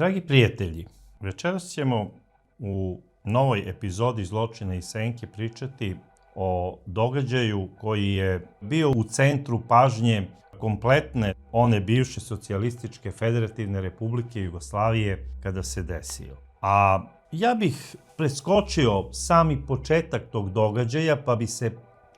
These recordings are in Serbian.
Dragi prijatelji, večeras ćemo u novoj epizodi Zločina i senke pričati o događaju koji je bio u centru pažnje kompletne one bivše socijalističke federativne republike Jugoslavije kada se desio. A ja bih preskočio sami početak tog događaja pa bi se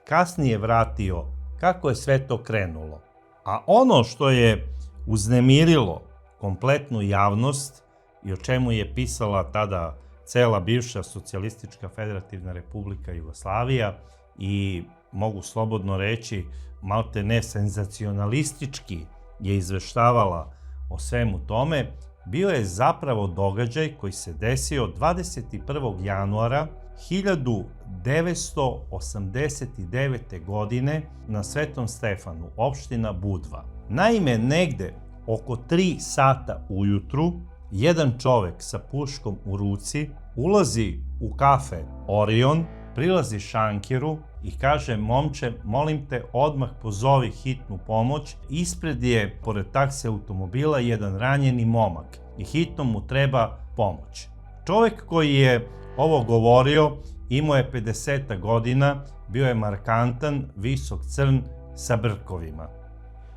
kasnije vratio kako je sve to krenulo. A ono što je uznemirilo kompletnu javnost i o čemu je pisala tada cela bivša socijalistička federativna republika Jugoslavija i mogu slobodno reći malte ne senzacionalistički je izveštavala o svemu tome, bio je zapravo događaj koji se desio 21. januara 1989. godine na Svetom Stefanu, opština Budva. Naime, negde oko 3 sata ujutru, jedan čovek sa puškom u ruci ulazi u kafe Orion, prilazi šankeru i kaže: momče, molim te, odmah pozovi hitnu pomoć, ispred je, pored taksi automobila, jedan ranjeni momak i hitno mu treba pomoć. Čovek koji je ovo govorio imao je 50 godina, bio je markantan, visok, crn, sa brkovima.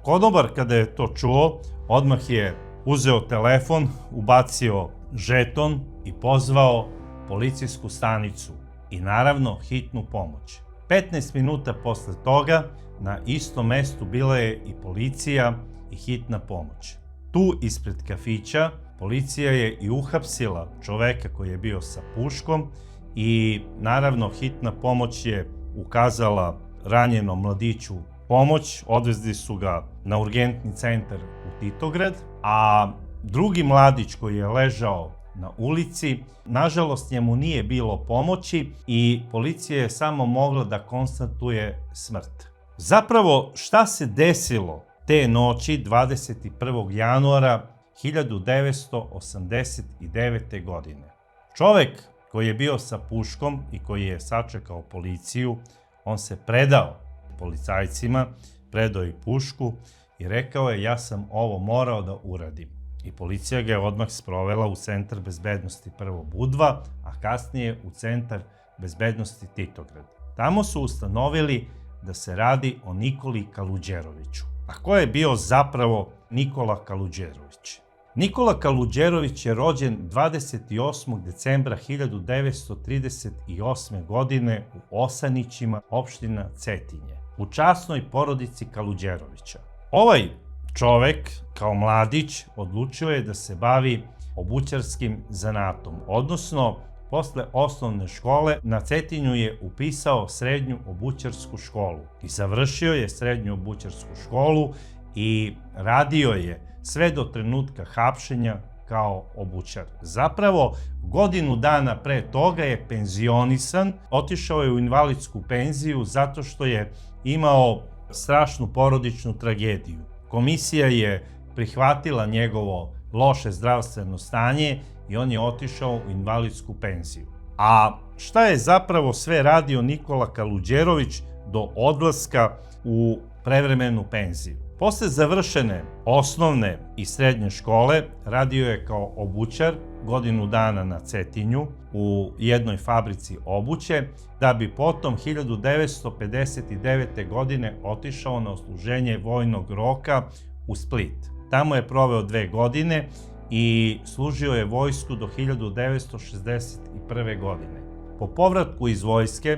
Konobar kada je to čuo, odmah je uzeo telefon, ubacio žeton i pozvao policijsku stanicu i naravno hitnu pomoć. 15 minuta posle toga na istom mestu bila je i policija i hitna pomoć. Tu ispred kafića policija je i uhapsila čoveka koji je bio sa puškom i naravno hitna pomoć je ukazala ranjenom mladiću pomoć, odvezli su ga na urgentni centar u Titograd, a drugi mladić koji je ležao na ulici, nažalost njemu nije bilo pomoći i policija je samo mogla da konstatuje smrt. Zapravo, šta se desilo te noći 21. januara 1989. godine? Čovek koji je bio sa puškom i koji je sačekao policiju, on se predao policajcima, predao i pušku i rekao je: ja sam ovo morao da uradim. I policija ga je odmah sprovela u centar bezbednosti prvo Budva, a kasnije u centar bezbednosti Titograd. Tamo su ustanovili da se radi o Nikoli Kaluđeroviću. A ko je bio zapravo Nikola Kaluđerović? Nikola Kaluđerović je rođen 28. decembra 1938. godine u Osanićima, opština Cetinje, u časnoj porodici Kaluđerovića. Ovaj čovek, kao mladić, odlučio je da se bavi obućarskim zanatom, odnosno posle osnovne škole na Cetinju je upisao srednju obućarsku školu i završio je srednju obućarsku školu i radio je sve do trenutka hapšenja kao obućar. Zapravo, godinu dana pre toga je penzionisan, otišao je u invalidsku penziju zato što je imao strašnu porodičnu tragediju. Komisija je prihvatila njegovo loše zdravstveno stanje i on je otišao u invalidsku penziju. A šta je zapravo sve radio Nikola Kaluđerović do odlaska u prevremenu penziju? Posle završene osnovne i srednje škole radio je kao obućar godinu dana na Cetinju u jednoj fabrici obuće, da bi potom 1959. godine otišao na odsluženje vojnog roka u Split. Tamo je proveo 2 godine i služio je vojsku do 1961. godine. Po povratku iz vojske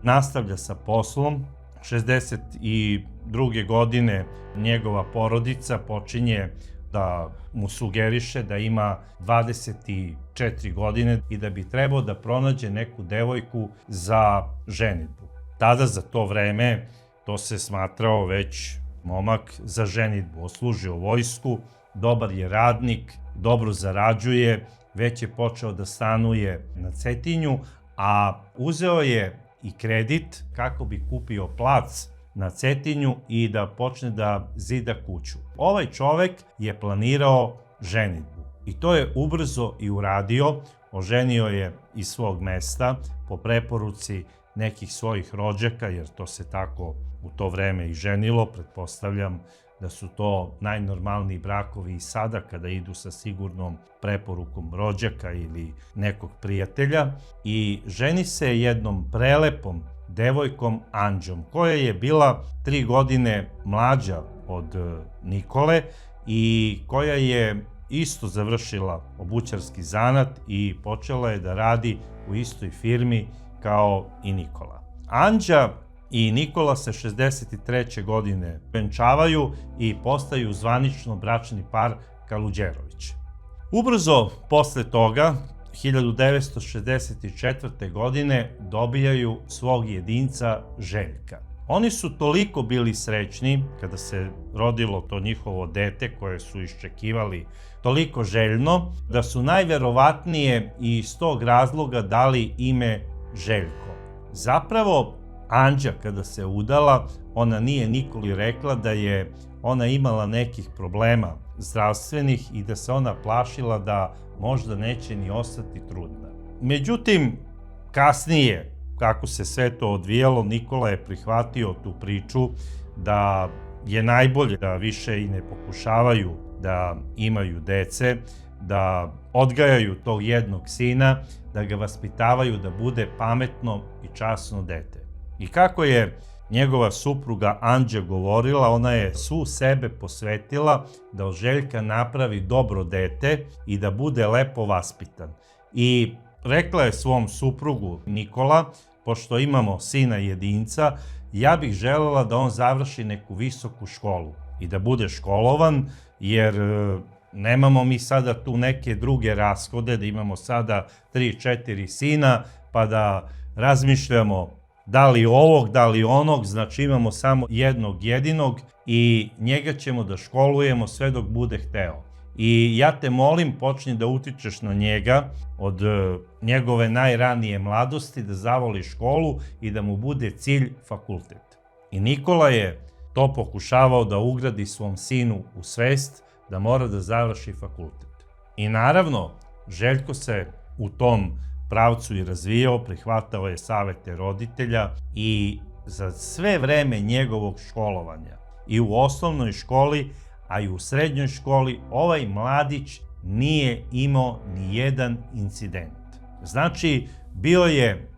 nastavlja sa poslom. 62. godine njegova porodica počinje da mu sugeriše da ima 24 godine i da bi trebao da pronađe neku devojku za ženidbu. Tada, za to vreme, to se smatrao već momak za ženidbu. Odslužio vojsku, dobar je radnik, dobro zarađuje, već je počeo da stanuje na Cetinju, a uzeo je i kredit kako bi kupio plac na Cetinju i da počne da zida kuću. Ovaj čovek je planirao ženidbu i to je ubrzo i uradio. Oženio je iz svog mesta po preporuci nekih svojih rođaka, jer to se tako u to vreme i ženilo. Pretpostavljam da su to najnormalniji brakovi i sada kada idu sa sigurnom preporukom rođaka ili nekog prijatelja, i ženi se jednom prelepom devojkom Anđom, koja je bila 3 godine mlađa od Nikole i koja je isto završila obućarski zanat i počela je da radi u istoj firmi kao i Nikola. Anđa i Nikola se 63. godine venčavaju i postaju zvanično bračni par Kaluđerović. Ubrzo posle toga, 1964. godine, dobijaju svog jedinca Željka. Oni su toliko bili srećni kada se rodilo to njihovo dete koje su iščekivali toliko željno, da su najverovatnije i iz tog razloga dali ime Željko. Zapravo, Anđa kada se udala, ona nije Nikoli rekla da je ona imala nekih problema zdravstvenih i da se ona plašila da možda neće ni ostati trudna. Međutim, kasnije, kako se sve to odvijalo, Nikola je prihvatio tu priču da je najbolje da više i ne pokušavaju da imaju dece, da odgajaju tog jednog sina, da ga vaspitavaju da bude pametno i časno dete. I kako je njegova supruga Anđa govorila, ona je svu sebe posvetila da od Željka napravi dobro dete i da bude lepo vaspitan. I rekla je svom suprugu Nikola, pošto imamo sina jedinca, ja bih želela da on završi neku visoku školu i da bude školovan, jer nemamo mi sada tu neke druge rashode, da imamo sada 3-4 sina, pa da razmišljamo da li ovog, da li onog, znači imamo samo jednog jedinog i njega ćemo da školujemo sve dok bude hteo. I ja te molim, počni da utičeš na njega od njegove najranije mladosti, da zavoli školu i da mu bude cilj fakultet. I Nikola je to pokušavao da ugradi svom sinu u svest da mora da završi fakultet. I naravno, Željko se u tom pravcu i razvijao, prihvatao je savete roditelja i za sve vreme njegovog školovanja i u osnovnoj školi, a i u srednjoj školi, ovaj mladić nije imao ni jedan incident. Znači, bio je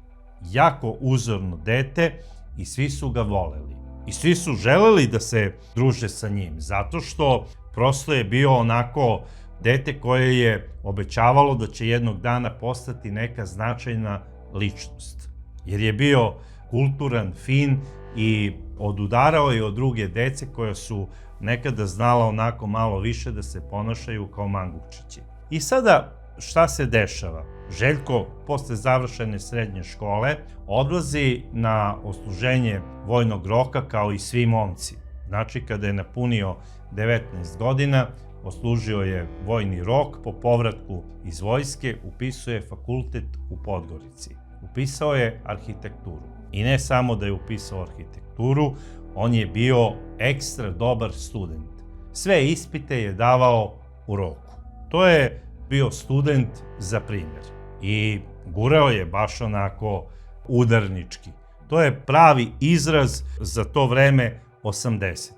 jako uzorno dete i svi su ga voleli. I svi su želeli da se druže sa njim, zato što prosto je bio onako dete koje je obećavalo da će jednog dana postati neka značajna ličnost. Jer je bio kulturan, fin i odudarao je od druge dece koja su nekada znala onako malo više da se ponašaju kao mangupčići. I sada šta se dešava? Željko posle završene srednje škole odlazi na odsluženje vojnog roka kao i svi momci. Znači, kada je napunio 19 godina, odslužio je vojni rok, po povratku iz vojske upisuje fakultet u Podgorici. Upisao je arhitekturu. I ne samo da je upisao arhitekturu, on je bio ekstra dobar student. Sve ispite je davao u roku. To je bio student za primjer. I gurao je baš onako udarnički. To je pravi izraz za to vreme 80-ih.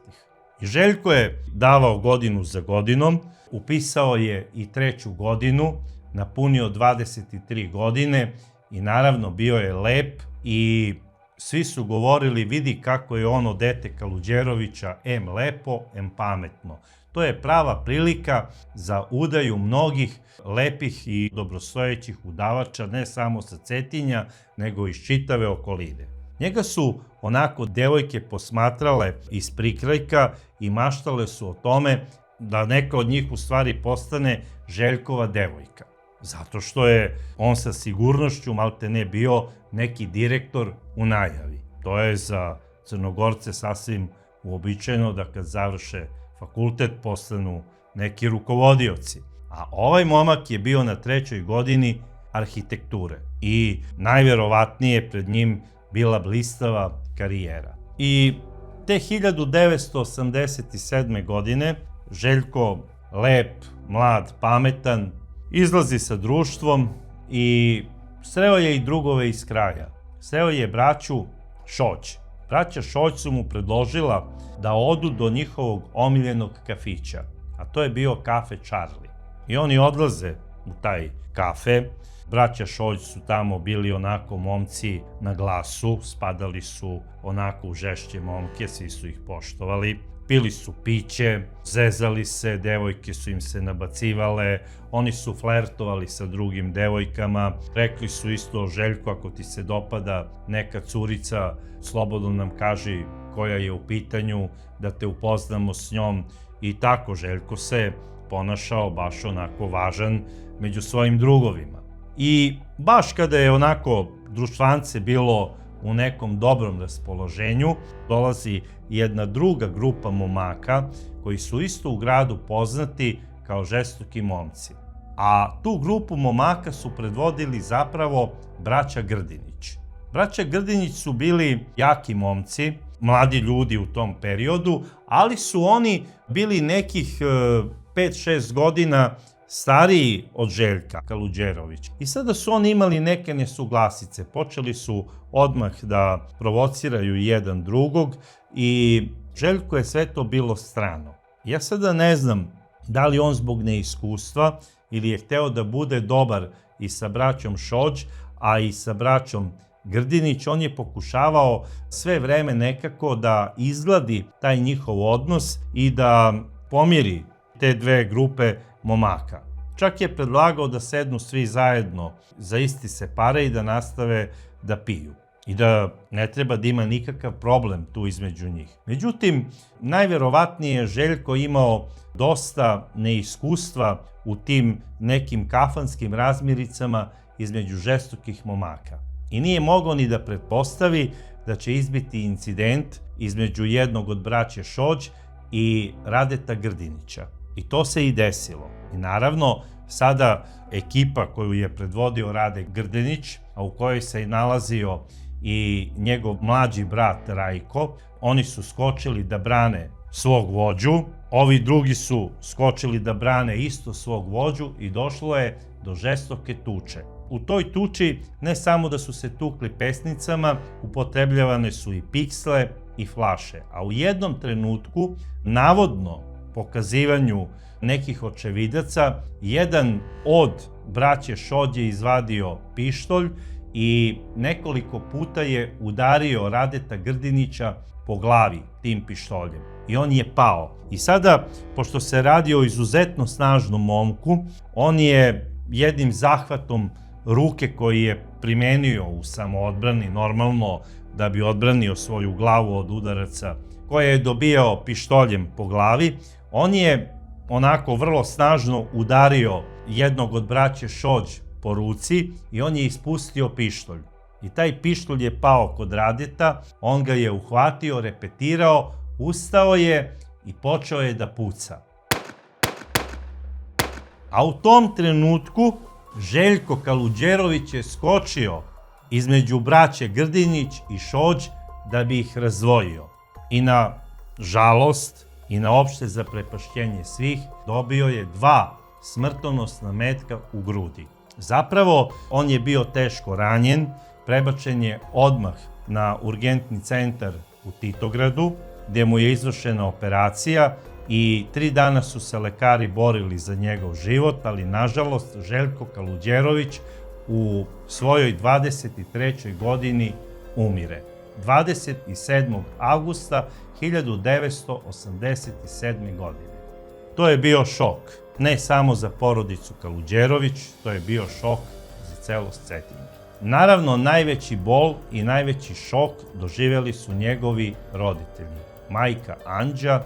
I Željko je davao godinu za godinom, upisao je i 3. godinu, napunio 23 godine i naravno bio je lep i svi su govorili, vidi kako je ono dete Kaluđerovića em lepo, em pametno. To je prava prilika za udaju mnogih lepih i dobrostojećih udavača, ne samo sa Cetinja, nego iz čitave okoline. Njega su onako devojke posmatrale iz prikrajka i maštale su o tome da neka od njih u stvari postane Željkova devojka. Zato što je on sa sigurnošću maltene bio neki direktor u najavi. To je za Crnogorce sasvim uobičajeno da kad završe fakultet postanu neki rukovodioci. A ovaj momak je bio na 3. godini arhitekture i najverovatnije pred njim bila blistava karijera. I te 1987. godine Željko, lep, mlad, pametan, izlazi sa društvom i sreo je i drugove iz kraja. Sreo je braću Šoć. braća Šolj su mu predložila da odu do njihovog omiljenog kafića, a to je bio kafe Charlie. I oni odlaze u taj kafe. Braća Šolj su tamo bili onako momci na glasu, spadali su onako u žešće momke, svi su ih poštovali. Pili su piće, zezali se, devojke su im se nabacivale, oni su flertovali sa drugim devojkama, rekli su isto: Željko, ako ti se dopada neka curica, slobodno nam kaži koja je u pitanju, da te upoznamo s njom. I tako Željko se ponašao baš onako važan među svojim drugovima. I baš kada je onako društvance bilo u nekom dobrom raspoloženju, dolazi jedna druga grupa momaka koji su isto u gradu poznati kao žestoki momci. A tu grupu momaka su predvodili zapravo braća Grdinić. Braća Grdinić su bili jaki momci, mladi ljudi u tom periodu, ali su oni bili nekih 5-6 godina stariji od Željka Kaluđerovića. I sada su oni imali neke nesuglasice. Počeli su odmah da provociraju jedan drugog i Željko je sve to bilo strano. Ja sada ne znam da li on zbog neiskustva ili je hteo da bude dobar i sa braćom Šolj, a i sa braćom Grdinić. On je pokušavao sve vreme nekako da izgladi taj njihov odnos i da pomiri te dve grupe momaka. Čak je predlagao da sednu svi zajedno za isti se pare i da nastave da piju. I da ne treba da ima nikakav problem tu između njih. Međutim, najverovatnije je Željko imao dosta neiskustva u tim nekim kafanskim razmiricama između žestokih momaka. I nije mogao ni da pretpostavi da će izbiti incident između jednog od braće Šolj i Radeta Grdinića. I to se i desilo. I naravno, sada ekipa koju je predvodio Rade Grdinić, a u kojoj se i nalazio i njegov mlađi brat Rajko, oni su skočili da brane svog vođu, ovi drugi su skočili da brane isto svog vođu i došlo je do žestoke tuče. U toj tuči ne samo da su se tukli pesnicama, upotrebljavane su i piksle i flaše, a u jednom trenutku, navodno pokazivanju nekih očevidaca, jedan od braće Šolj je izvadio pištolj i nekoliko puta je udario Radeta Grdinića po glavi tim pištoljem. I on je pao. I sada, pošto se radi o izuzetno snažnom momku, on je jednim zahvatom ruke koji je primenio u samoodbrani, normalno da bi odbranio svoju glavu od udaraca koje je dobijao pištoljem po glavi, on je onako vrlo snažno udario jednog od braće Šolj po ruci i on je ispustio pištolj. I taj pištolj je pao kod Radeta, on ga je uhvatio, repetirao, ustao je i počeo je da puca. A u tom trenutku Željko Kaluđerović je skočio između braće Grdinić i Šolj da bi ih razdvojio. I na žalost i na opšte zaprepašćenje svih dobio je 2 smrtonosna metka u grudi. Zapravo, on je bio teško ranjen, prebačen je odmah na urgentni centar u Titogradu, gde mu je izvršena operacija i 3 dana su se lekari borili za njegov život, ali nažalost Željko Kaluđerović u svojoj 23. godini umire. 27. avgusta 1987. godine. To je bio šok, ne samo za porodicu Kaluđerović, to je bio šok za celo Cetinje. Naravno, najveći bol i najveći šok doživjeli su njegovi roditelji, majka Anđa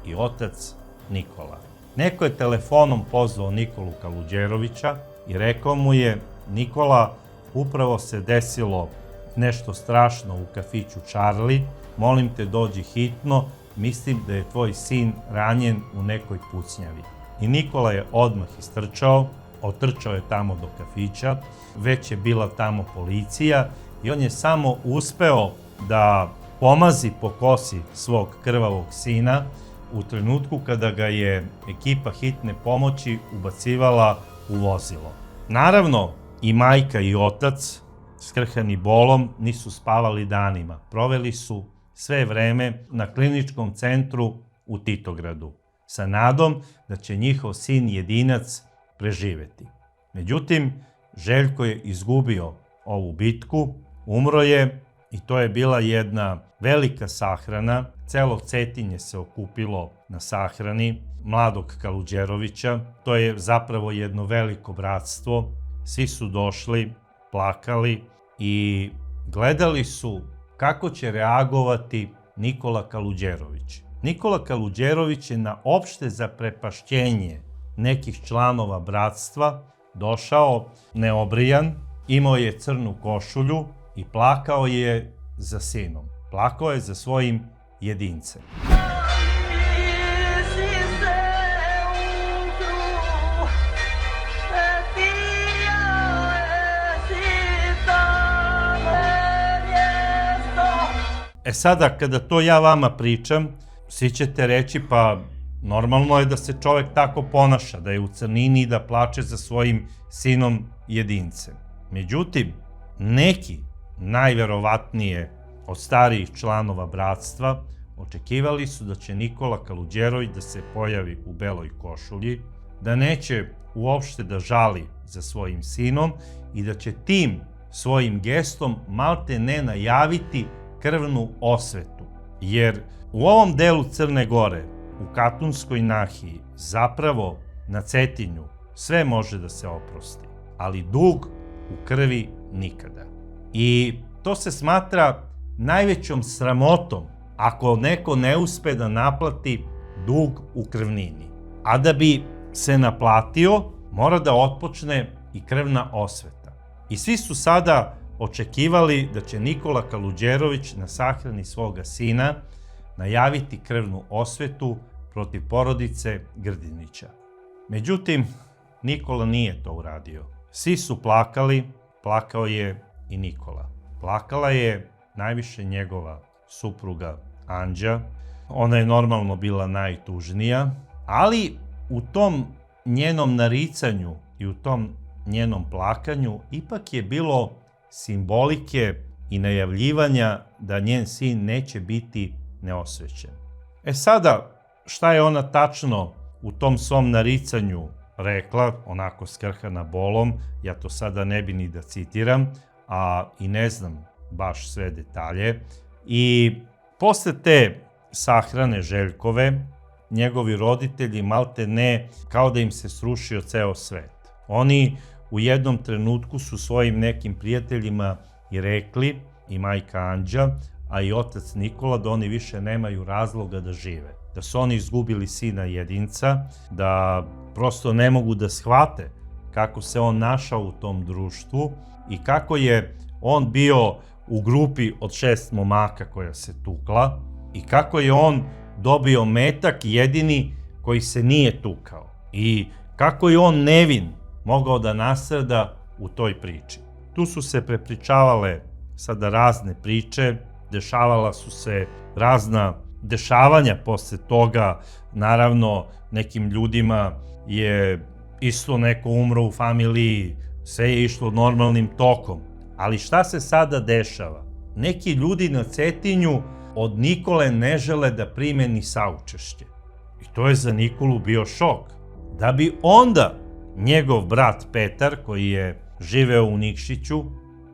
i otac Nikola. Neko je telefonom pozvao Nikolu Kaluđerovića i rekao mu je: Nikola, upravo se desilo nešto strašno u kafiću Charlie, molim te dođi hitno, mislim da je tvoj sin ranjen u nekoj pucnjavi. I Nikola je odmah istrčao, otrčao je tamo do kafića, već je bila tamo policija i on je samo uspeo da pomazi po kosi svog krvavog sina u trenutku kada ga je ekipa hitne pomoći ubacivala u vozilo. Naravno, i majka i otac, skrhani bolom, nisu spavali danima. Proveli su sve vreme na kliničkom centru u Titogradu, sa nadom da će njihov sin jedinac preživeti. Međutim, Željko je izgubio ovu bitku, umro je i to je bila jedna velika sahrana. Celo Cetinje se okupilo na sahrani mladog Kaluđerovića. To je zapravo jedno veliko bratstvo. Svi su došli, plakali i gledali su kako će reagovati Nikola Kaluđerović. Nikola Kaluđerović je na opšte zaprepašćenje nekih članova bratstva došao neobrijan, imao je crnu košulju i plakao je za sinom. Plakao je za svojim jedincem. Sada, kada to ja vama pričam, svi ćete reći, pa normalno je da se čovek tako ponaša, da je u crnini i da plače za svojim sinom jedincem. Međutim, neki, najverovatnije od starijih članova bratstva, očekivali su da će Nikola Kaluđerović da se pojavi u beloj košulji, da neće uopšte da žali za svojim sinom i da će tim svojim gestom malte ne najaviti krvnu osvetu. Jer u ovom delu Crne Gore, u Katunskoj nahiji, zapravo na Cetinju, sve može da se oprosti, ali dug u krvi nikada. I to se smatra najvećom sramotom ako neko ne uspe da naplati dug u krvnini. A da bi se naplatio, mora da otpočne i krvna osveta. I svi su sada očekivali da će Nikola Kaluđerović na sahrani svoga sina najaviti krvnu osvetu protiv porodice Grdinića. Međutim, Nikola nije to uradio. Svi su plakali, plakao je i Nikola. Plakala je najviše njegova supruga Anđa. Ona je normalno bila najtužnija, ali u tom njenom naricanju i u tom njenom plakanju ipak je bilo simbolike i najavljivanja da njen sin neće biti neosvećen. Sada, šta je ona tačno u tom svom naricanju rekla, onako skrhana bolom, ja to sada ne bi ni da citiram, a i ne znam baš sve detalje. I posle te sahrane Željkove, njegovi roditelji malte ne kao da im se srušio ceo svet. Oni u jednom trenutku su svojim nekim prijateljima i rekli, i majka Anđa, a i otac Nikola, da oni više nemaju razloga da žive. Da su oni izgubili sina jedinca, da prosto ne mogu da shvate kako se on našao u tom društvu i kako je on bio u grupi od 6 momaka koja se tukla i kako je on dobio metak jedini koji se nije tukao i kako je on nevin mogao da nastrada u toj priči. Tu su se prepričavale sada razne priče, dešavala su se razna dešavanja posle toga, naravno nekim ljudima je isto neko umro u familiji, sve je išlo normalnim tokom. Ali šta se sada dešava? Neki ljudi na Cetinju od Nikole ne žele da prime ni saučešće. I to je za Nikolu bio šok. Da bi onda njegov brat Petar, koji je živeo u Nikšiću,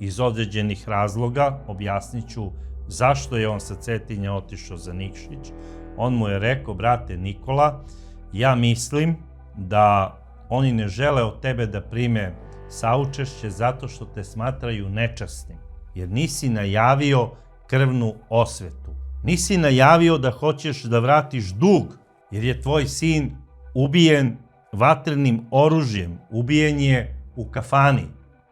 iz određenih razloga, objasniću zašto je on sa Cetinja otišao za Nikšić, on mu je rekao, brate Nikola, ja mislim da oni ne žele od tebe da prime saučešće zato što te smatraju nečasnim, jer nisi najavio krvnu osvetu. Nisi najavio da hoćeš da vratiš dug, jer je tvoj sin ubijen vatrenim oružjem, ubijen je u kafani.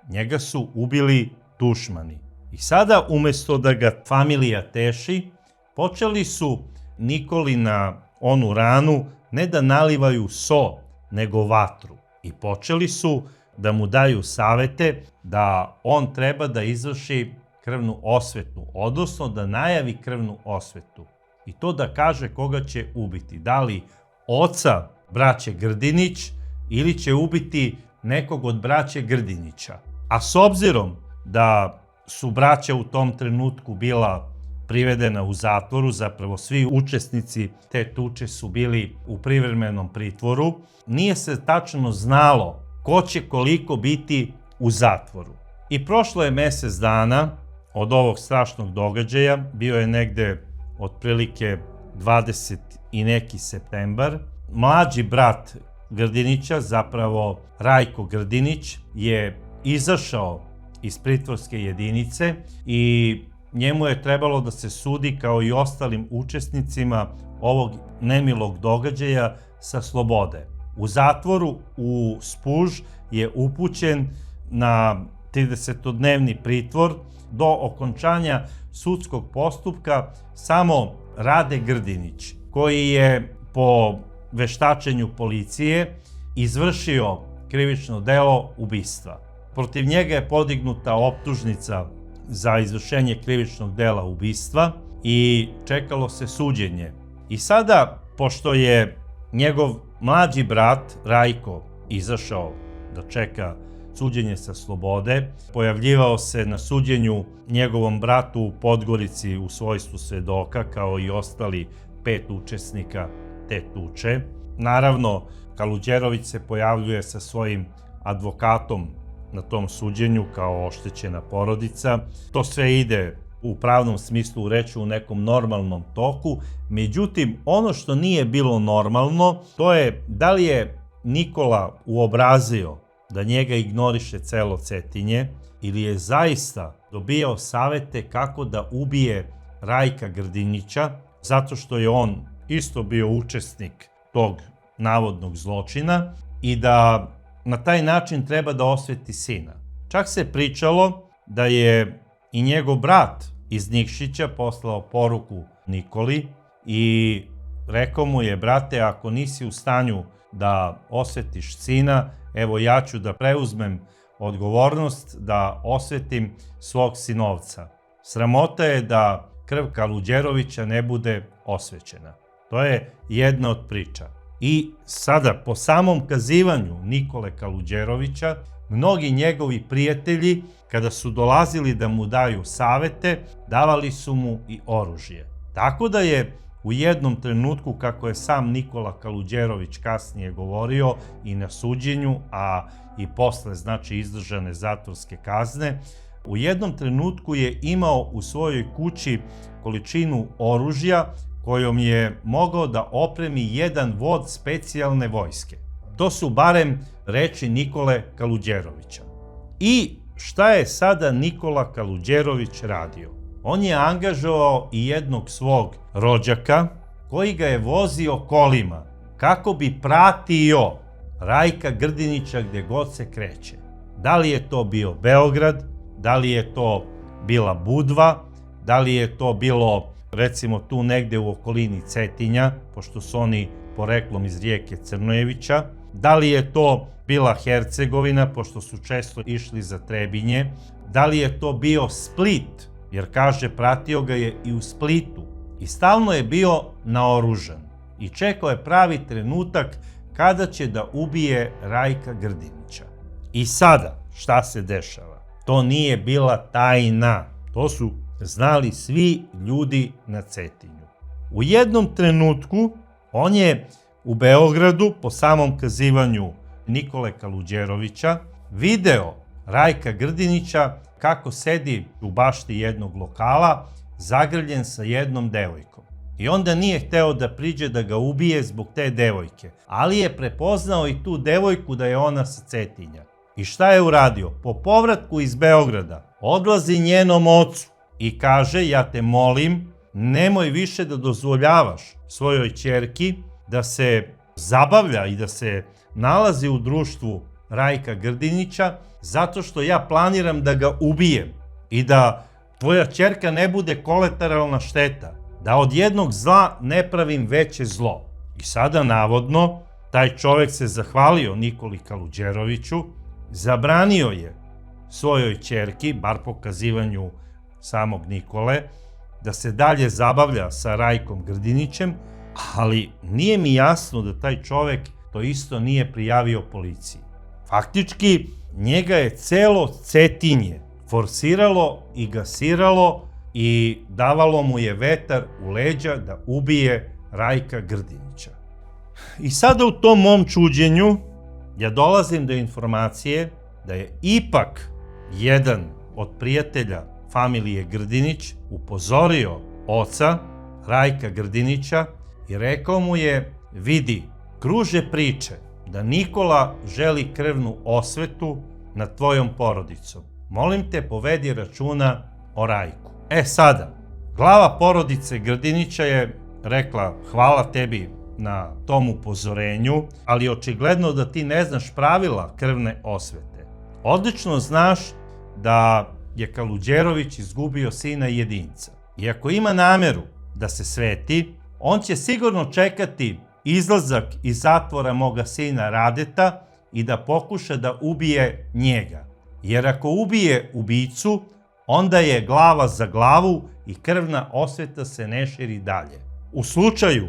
Njega su ubili Tušmani. I sada, umesto da ga familija teši, počeli su Nikoli na onu ranu ne da nalivaju so, nego vatru. I počeli su da mu daju savete da on treba da izvrši krvnu osvetu, odnosno da najavi krvnu osvetu. I to da kaže koga će ubiti. Da li oca braće Grdinić ili će ubiti nekog od braće Grdinića. A s obzirom da su braća u tom trenutku bila privedena u zatvoru, zapravo svi učesnici te tuče su bili u privremenom pritvoru. Nije se tačno znalo ko će koliko biti u zatvoru. I prošlo je mjesec dana od ovog strašnog događaja, bio je negde otprilike 20 i neki septembar. Mlađi brat Grdinića, zapravo Rajko Grdinić, je izašao iz pritvorske jedinice i njemu je trebalo da se sudi kao i ostalim učesnicima ovog nemilog događaja sa slobode. U zatvoru u Spuž je upućen na 30-dnevni pritvor do okončanja sudskog postupka samo Rade Grdinić, koji je po veštačenju policije izvršio krivično delo ubistva. Protiv njega je podignuta optužnica za izvršenje krivičnog dela ubistva i čekalo se suđenje. I sada, pošto je njegov mlađi brat Rajko izašao da čeka suđenje sa slobode, pojavljivao se na suđenju njegovom bratu u Podgorici u svojstvu svedoka, kao i ostali 5 učesnika te tuče. Naravno, Kaluđerović se pojavljuje sa svojim advokatom na tom suđenju kao oštećena porodica. To sve ide u pravnom smislu reči u nekom normalnom toku. Međutim, ono što nije bilo normalno, to je da li je Nikola uobrazio da njega ignoriše celo Cetinje ili je zaista dobijao savete kako da ubije Rajka Grdinića, zato što je on isto bio učesnik tog navodnog zločina i da na taj način treba da osveti sina. Čak se pričalo da je i njegov brat iz Nikšića poslao poruku Nikoli i rekao mu je: brate, ako nisi u stanju da osvetiš sina, evo ja ću da preuzmem odgovornost da osvetim svog sinovca. Sramota je da krv Kaluđerovića ne bude osvećena. To je jedna od priča. I sada, po samom kazivanju Nikole Kaluđerovića, mnogi njegovi prijatelji, kada su dolazili da mu daju savete, davali su mu i oružje. Tako da je u jednom trenutku, kako je sam Nikola Kaluđerović kasnije govorio i na suđenju, a i posle, znači, izdržane zatvorske kazne, u jednom trenutku je imao u svojoj kući količinu oružja kojom je mogao da opremi jedan vod specijalne vojske. To su barem reči Nikole Kaluđerovića. I šta je sada Nikola Kaluđerović radio? On je angažovao i jednog svog rođaka koji ga je vozio kolima kako bi pratio Rajka Grdinića gdje god se kreće. Da li je to bio Beograd, da li je to bila Budva, da li je to bilo recimo tu negde u okolini Cetinja, pošto su oni poreklom iz rijeke Crnojevića, da li je to bila Hercegovina, pošto su često išli za Trebinje, da li je to bio Split, jer kaže pratio ga je i u Splitu i stalno je bio naoružan i čekao je pravi trenutak kada će da ubije Rajka Grdinića. I sada, šta se dešava? To nije bila tajna, to su znali svi ljudi na Cetinju. U jednom trenutku on je u Beogradu, po samom kazivanju Nikole Kaluđerovića, video Rajka Grdinića kako sedi u bašti jednog lokala, zagrljen sa jednom devojkom. I onda nije hteo da priđe da ga ubije zbog te devojke, ali je prepoznao i tu devojku da je ona sa Cetinja. I šta je uradio? Po povratku iz Beograda odlazi njenom ocu i kaže: ja te molim, nemoj više da dozvoljavaš svojoj ćerki da se zabavlja i da se nalazi u društvu Rajka Grdinića, zato što ja planiram da ga ubijem i da tvoja ćerka ne bude kolateralna šteta, da od jednog zla ne pravim veće zlo. I sada, navodno, taj čovek se zahvalio Nikoli Kaluđeroviću, zabranio je svojoj ćerki, bar po kazivanju samog Nikole, da se dalje zabavlja sa Rajkom Grdinićem, ali nije mi jasno da taj čovek to isto nije prijavio policiji. Faktički, njega je celo Cetinje forsiralo i gasiralo i davalo mu je vetar u leđa da ubije Rajka Grdinića. I sada u tom mom čuđenju ja dolazim do informacije da je ipak jedan od prijatelja familije Grdinić upozorio oca Rajka Grdinića i rekao mu je: vidi, kruže priče da Nikola želi krvnu osvetu nad tvojom porodicom. Molim te, povedi računa o Rajku. Sada, glava porodice Grdinića je rekla: hvala tebi na tom upozorenju, ali očigledno da ti ne znaš pravila krvne osvete. Odlično znaš da je Kaluđerović izgubio sina jedinca. I ako ima nameru da se sveti, on će sigurno čekati izlazak iz zatvora moga sina Radeta i da pokuša da ubije njega. Jer ako ubije ubicu, onda je glava za glavu i krvna osveta se ne širi dalje. U slučaju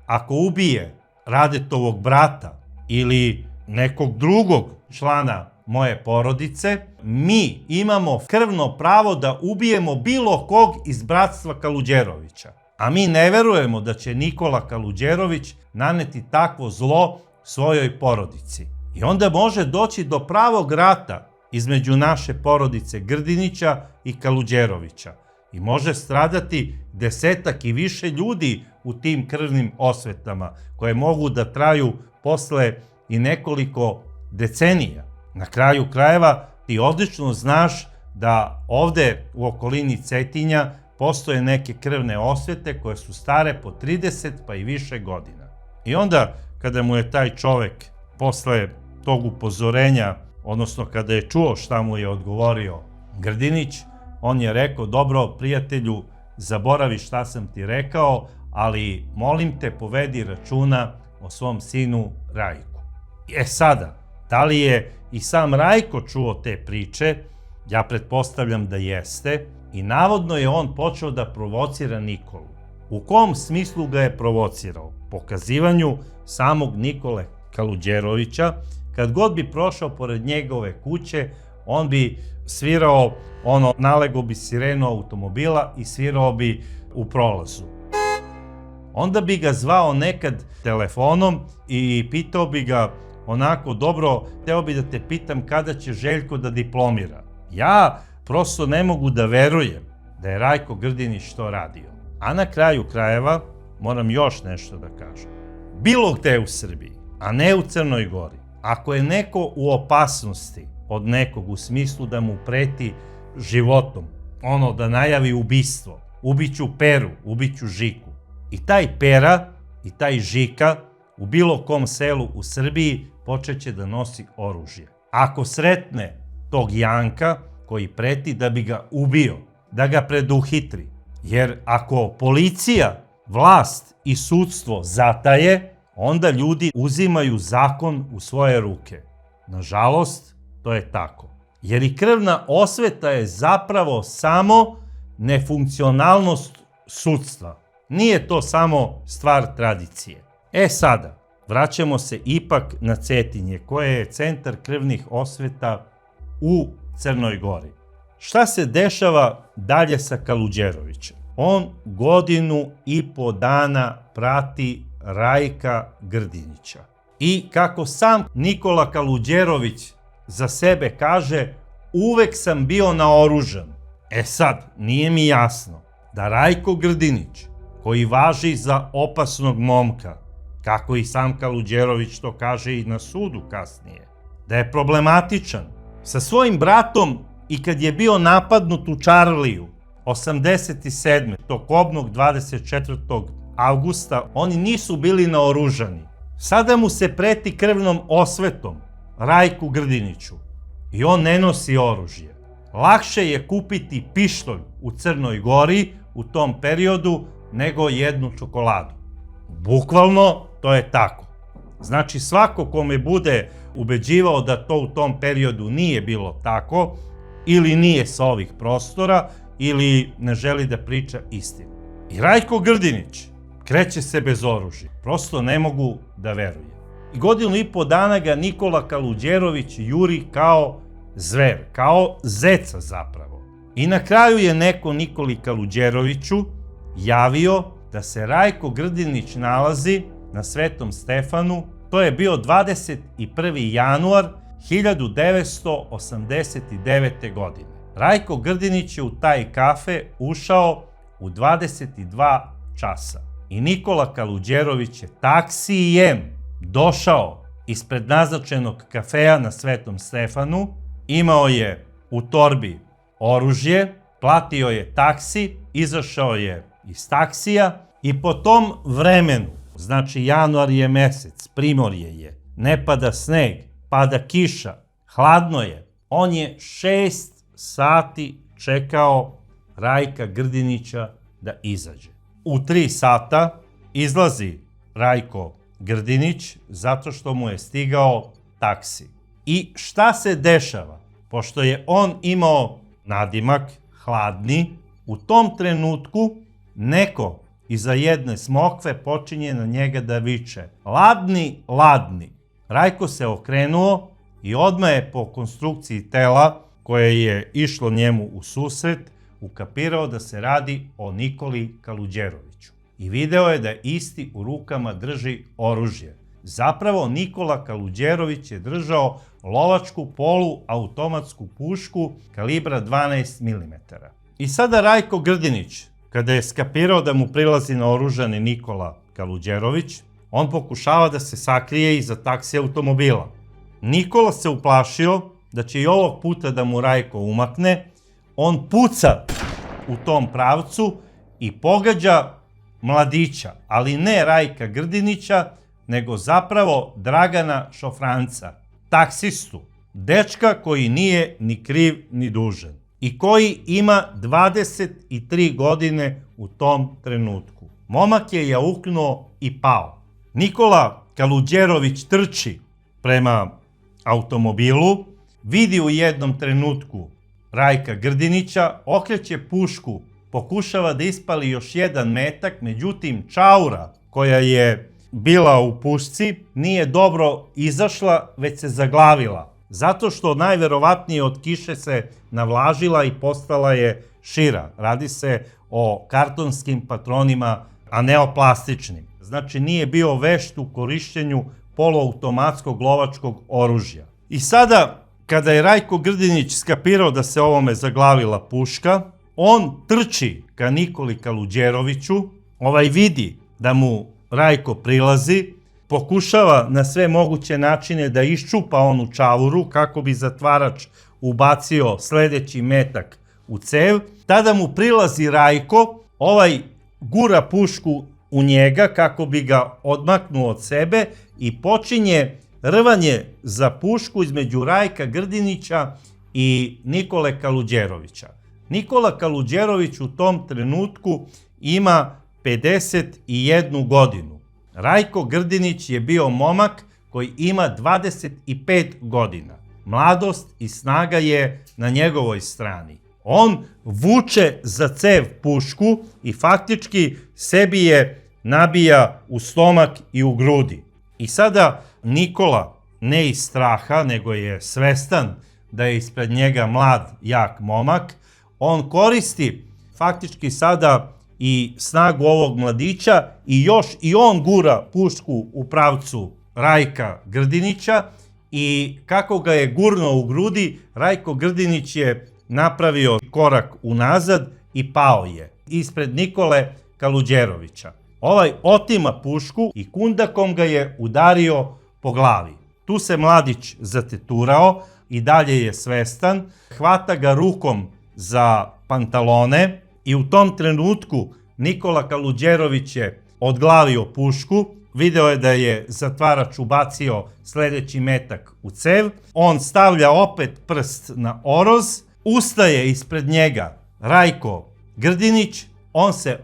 ako ubije Radetovog brata ili nekog drugog člana moje porodice, mi imamo krvno pravo da ubijemo bilo kog iz bratstva Kaluđerovića. A mi ne verujemo da će Nikola Kaluđerović naneti takvo zlo svojoj porodici. I onda može doći do pravog rata između naše porodice Grdinića i Kaluđerovića. I može stradati desetak i više ljudi u tim krvnim osvetama, koje mogu da traju posle i nekoliko decenija. Na kraju krajeva, ti odlično znaš da ovde u okolini Cetinja postoje neke krvne osvete koje su stare po 30 pa i više godina. I onda, kada mu je taj čovek posle tog upozorenja, odnosno kada je čuo šta mu je odgovorio Grdinić, on je rekao: dobro, prijatelju, zaboravi šta sam ti rekao, ali molim te, povedi računa o svom sinu Rajku. Sada, da li je i sam Rajko čuo te priče? Ja pretpostavljam da jeste, i navodno je on počeo da provocira Nikolu. U kom smislu ga je provocirao? Pokazivanju samog Nikole Kaluđerovića. Kad god bi prošao pored njegove kuće, on bi svirao, nalego bi sirenu automobila i svirao bi u prolazu. Onda bi ga zvao nekad telefonom i pitao bi ga onako: dobro, hteo bi da te pitam kada će Željko da diplomira. Ja prosto ne mogu da verujem da je Rajko Grdinić to radio. A na kraju krajeva, moram još nešto da kažem. Bilo gde u Srbiji, a ne u Crnoj Gori, ako je neko u opasnosti od nekog u smislu da mu preti životom, da najavi ubistvo, ubiću Peru, ubiću Žiku, i taj Pera i taj Žika u bilo kom selu u Srbiji počeće da nosi oružje. Ako sretne tog Janka koji preti da bi ga ubio, da ga preduhitri, jer ako policija, vlast i sudstvo zataje, onda ljudi uzimaju zakon u svoje ruke. Nažalost, to je tako. Jer i krvna osveta je zapravo samo nefunkcionalnost sudstva. Nije to samo stvar tradicije. Sada, vraćamo se ipak na Cetinje, koje je centar krvnih osveta u Crnoj Gori. Šta se dešava dalje sa Kaluđerovićem? On 1,5 godina prati Rajka Grdinića. I kako sam Nikola Kaluđerović za sebe kaže: uvek sam bio naoružan. Sad, nije mi jasno da Rajko Grdinić, koji važi za opasnog momka, kako i sam Kaluđerović to kaže i na sudu kasnije, da je problematičan sa svojim bratom i kad je bio napadnut u Čarliju 87. tog kobnog 24. avgusta, oni nisu bili naoružani. Sada mu se preti krvnom osvetom, Rajku Grdiniću, i on ne nosi oružje. Lakše je kupiti pištolj u Crnoj Gori u tom periodu nego jednu čokoladu. Bukvalno, to je tako. Znači, svako ko me bude ubeđivao da to u tom periodu nije bilo tako, ili nije sa ovih prostora, ili ne želi da priča istinu. I Rajko Grdinić kreće se bez oružja. Prosto ne mogu da verujem. I 1,5 dana ga Nikola Kaluđerović juri kao zver, kao zeca zapravo. I na kraju je neko Nikoli Kaluđeroviću javio da se Rajko Grdinić nalazi na Svetom Stefanu. To je bio 21. januar 1989. godine. Rajko Grdinić je u taj kafe ušao u 22 časa. I Nikola Kaluđerović je taksijem došao ispred naznačenog kafeja na Svetom Stefanu, imao je u torbi oružje, platio je taksi, izašao je iz taksija i po tom vremenu, znači januar je mesec, primorje je, ne pada sneg, pada kiša, hladno je, on je 6 sati čekao Rajka Grdinića da izađe. U 3 sata izlazi Rajko Grdinić zato što mu je stigao taksi. I šta se dešava? Pošto je on imao nadimak, hladni, u tom trenutku neko iza jedne smokve počinje na njega da viče: ladni, ladni. Rajko se okrenuo i odmah je po konstrukciji tela koje je išlo njemu u susret ukapirao da se radi o Nikoli Kaluđeroviću. I video je da isti u rukama drži oružje. Zapravo Nikola Kaluđerović je držao lovačku poluautomatsku pušku kalibra 12 mm. I sada Rajko Grdinić, kada je skapirao da mu prilazi naoružani Nikola Kaluđerović, on pokušava da se sakrije iza taksi automobila. Nikola se uplašio da će i ovog puta da mu Rajko umakne. On puca u tom pravcu i pogađa mladića, ali ne Rajka Grdinića, nego zapravo Dragana Šofranca, taksistu, dečka koji nije ni kriv ni dužan i koji ima 23 godine u tom trenutku. Momak je jauknuo i pao. Nikola Kaluđerović trči prema automobilu, vidi u jednom trenutku Rajka Grdinića, okreće pušku, pokušava da ispali još jedan metak, međutim čaura koja je bila u pušci nije dobro izašla, već se zaglavila. Zato što najverovatnije od kiše se navlažila i postala je šira. Radi se o kartonskim patronima, a ne o plastičnim. Znači nije bio vešt u korišćenju poluautomatskog lovačkog oružja. I sada, kada je Rajko Grdinić skapirao da se ovome zaglavila puška, on trči ka Nikoli Kaluđeroviću, vidi da mu Rajko prilazi, pokušava na sve moguće načine da iščupa onu čavuru kako bi zatvarač ubacio sledeći metak u cev. Tada mu prilazi Rajko, gura pušku u njega kako bi ga odmaknuo od sebe i počinje rvanje za pušku između Rajka Grdinića i Nikole Kaluđerovića. Nikola Kaluđerović u tom trenutku ima 51 godinu. Rajko Grdinić je bio momak koji ima 25 godina. Mladost i snaga je na njegovoj strani. On vuče za cev pušku i faktički sebi je nabija u stomak i u grudi. I sada Nikola, ne iz straha, nego je svestan da je ispred njega mlad, jak momak, on koristi faktički sada i snagu ovog mladića i još i on gura pušku u pravcu Rajka Grdinića i kako ga je gurnuo u grudi, Rajko Grdinić je napravio korak unazad i pao je ispred Nikole Kaluđerovića. Otima pušku i kundakom ga je udario po glavi. Tu se mladić zateturao i dalje je svestan, hvata ga rukom za pantalone i u tom trenutku Nikola Kaluđerović je odglavio pušku, video je da je zatvarač ubacio sledeći metak u cev, on stavlja opet prst na oroz, ustaje ispred njega Rajko Grdinić, on se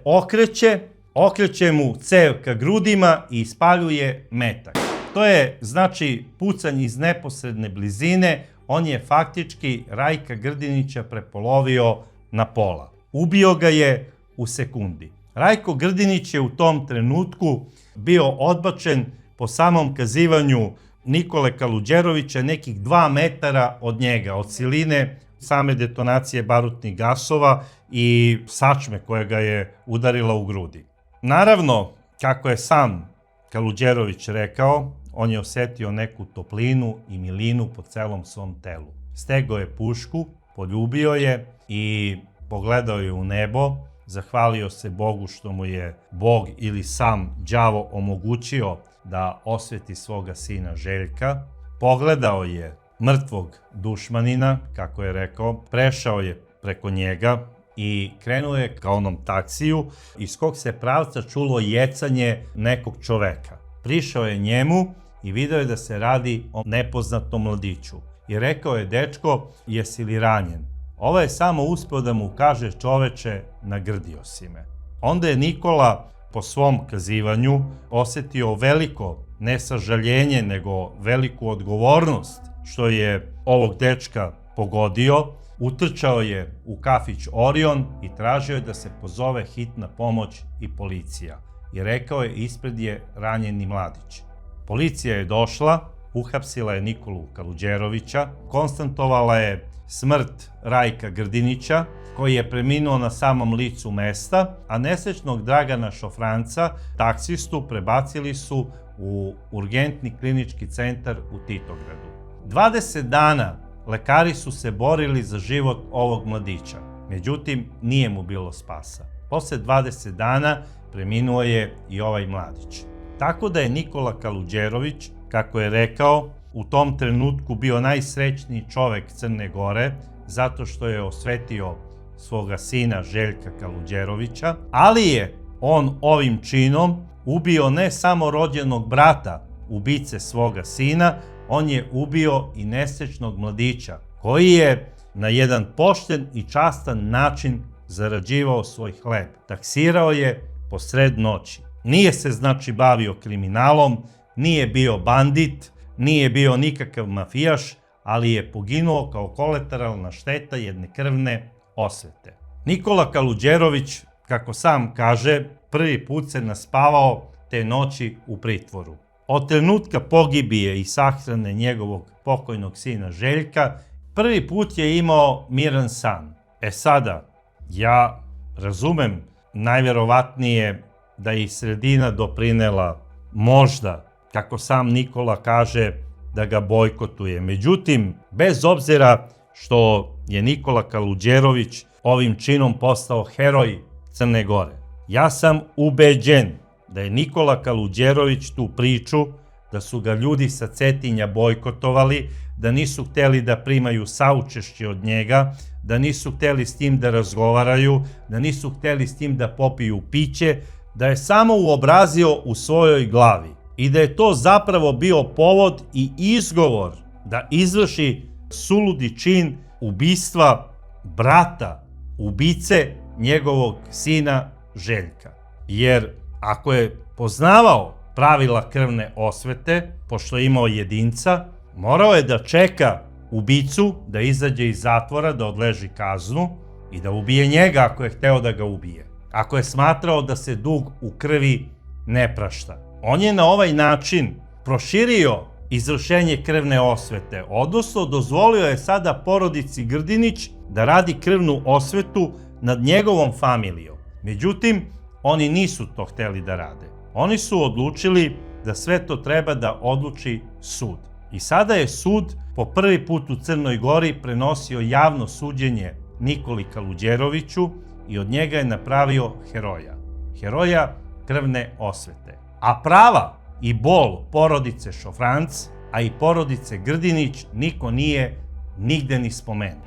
okreće mu cev ka grudima i ispaljuje metak. To je znači pucanje iz neposredne blizine, on je faktički Rajka Grdinića prepolovio na pola. Ubio ga je u sekundi. Rajko Grdinić je u tom trenutku bio odbačen po samom kazivanju Nikole Kaluđerovića nekih 2 metara od njega, od siline same detonacije barutnih gasova i sačme koja ga je udarila u grudi. Naravno, kako je sam Kaluđerović rekao, on je osetio neku toplinu i milinu po celom svom telu. Stegao je pušku, poljubio je i pogledao je u nebo, zahvalio se Bogu što mu je Bog ili sam đavo omogućio da osveti svoga sina Željka. Pogledao je mrtvog dušmanina, kako je rekao, prešao je preko njega i krenuo je ka onom taksiju iz kog se pravca čulo jecanje nekog čoveka. Prišao je njemu i video je da se radi o nepoznatom mladiću. I rekao je: dečko, jesi li ranjen? Ovo je samo uspeo da mu kaže: čoveče, nagrdio si me. Onda je Nikola po svom kazivanju osetio veliko ne sažaljenje, nego veliku odgovornost što je ovog dečka pogodio. Utrčao je u kafić Orion i tražio je da se pozove hitna pomoć i policija. I rekao je: ispred je ranjeni mladić. Policija je došla, uhapsila je Nikolu Kaluđerovića, konstantovala je smrt Rajka Grdinića, koji je preminuo na samom licu mesta, a nesrećnog Dragana Šofranca, taksistu, prebacili su u urgentni klinički centar u Titogradu. 20 dana lekari su se borili za život ovog mladića, međutim nije mu bilo spasa. Posle 20 dana preminuo je i ovaj mladić. Tako da je Nikola Kaluđerović, kako je rekao, u tom trenutku bio najsrećniji čovek Crne Gore, zato što je osvetio svoga sina Željka Kaluđerovića, ali je on ovim činom ubio ne samo rođenog brata ubice svoga sina, on je ubio i nesrećnog mladića, koji je na jedan pošten i častan način zarađivao svoj hleb. Taksirao je posred noći. Nije se znači bavio kriminalom, nije bio bandit, nije bio nikakav mafijaš, ali je poginuo kao kolateralna šteta jedne krvne osvete. Nikola Kaluđerović, kako sam kaže, prvi put se naspavao te noći u pritvoru. Od trenutka pogibije i sahrane njegovog pokojnog sina Željka, prvi put je imao miran san. Sada, ja razumem najverovatnije da je i sredina doprinela, možda, kako sam Nikola kaže, da ga bojkotuje. Međutim, bez obzira što je Nikola Kaluđerović ovim činom postao heroj Crne Gore, ja sam ubeđen da je Nikola Kaluđerović tu priču, da su ga ljudi sa Cetinja bojkotovali, da nisu hteli da primaju saučešće od njega, da nisu hteli s tim da razgovaraju, da nisu hteli s tim da popiju piće, da je samo uobrazio u svojoj glavi i da je to zapravo bio povod i izgovor da izvrši suludi čin ubistva brata ubice njegovog sina Željka. Jer ako je poznavao pravila krvne osvete, pošto je imao jedinca, morao je da čeka ubicu da izađe iz zatvora, da odleži kaznu i da ubije njega ako je hteo da ga ubije. Ako je smatrao da se dug u krvi ne prašta. On je na ovaj način proširio izvršenje krvne osvete, odnosno dozvolio je sada porodici Grdinić da radi krvnu osvetu nad njegovom familijom. Međutim, oni nisu to hteli da rade. Oni su odlučili da sve to treba da odluči sud. I sada je sud po prvi put u Crnoj Gori prenosio javno suđenje Nikoli Kaluđeroviću i od njega je napravio heroja. Heroja krvne osvete. A prava i bol porodice Šofranc, a i porodice Grdinić niko nije nigde ni spomenuo.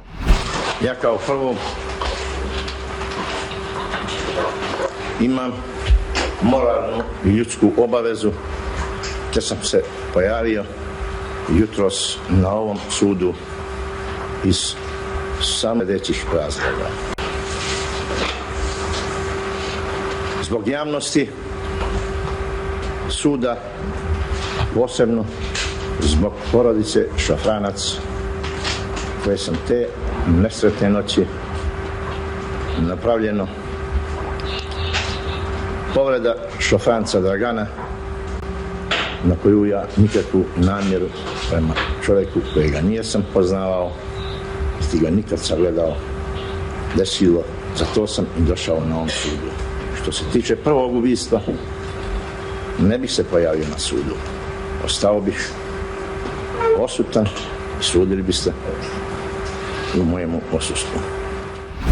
Ja kao prvo imam moralnu i ljudsku obavezu da sam se pojavio jutros na ovom sudu iz sledećih razloga. Zbog javnosti suda, posebno zbog porodice Šofranac, koje sam te nesretne noći napravljeno povreda Šofranca Dragana, na koju ja nikakvu namjeru prema čovjeku kojega nijesam poznavao niti ga nikad sagledao, desilo, zato sam i došao na ovom sudu. Što se tiče prvog ubistva, ne bih se pojavio na sudu. Ostao bih osutan i sudili biste u mojemu osustvu.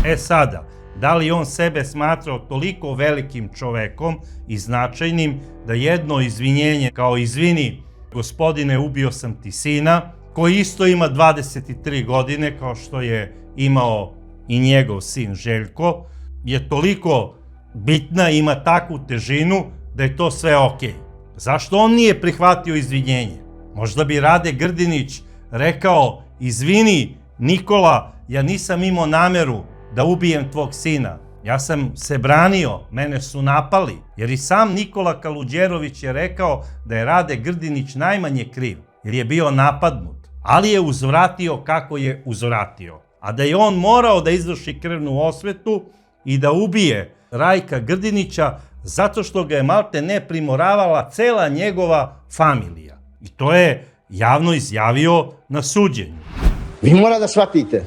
E sada, da li on sebe smatrao toliko velikim čovekom i značajnim da jedno izvinjenje kao izvini gospodine ubio sam ti sina, koji isto ima 23 godine kao što je imao i njegov sin Željko, je toliko bitna, ima takvu težinu da je to sve okej. Zašto on nije prihvatio izvinjenje? Možda bi Rade Grdinić rekao, izvini Nikola, ja nisam imao nameru da ubijem tvog sina. Ja sam se branio, mene su napali, jer i sam Nikola Kaluđerović je rekao da je Rade Grdinić najmanje kriv, jer je bio napadnut, ali je uzvratio kako je uzvratio. A da je on morao da izvrši krvnu osvetu i da ubije Rajka Grdinića zato što ga je malte ne primoravala cela njegova familija. I to je javno izjavio na suđenju. Vi mora da shvatite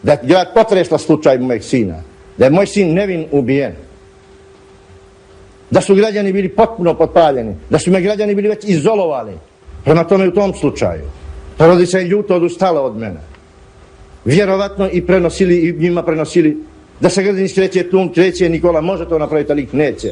da je potresla slučaj mojeg sina, da je moj sin nevin ubijen, da su građani bili potpuno potpaljeni, da su me građani bili već izolovali. Prema tome u tom slučaju porodica je ljuto odustala od mene. Vjerovatno i prenosili, i njima prenosili da se Grdinić kreće, Tum kreće, Nikola može to napraviti, ali neće.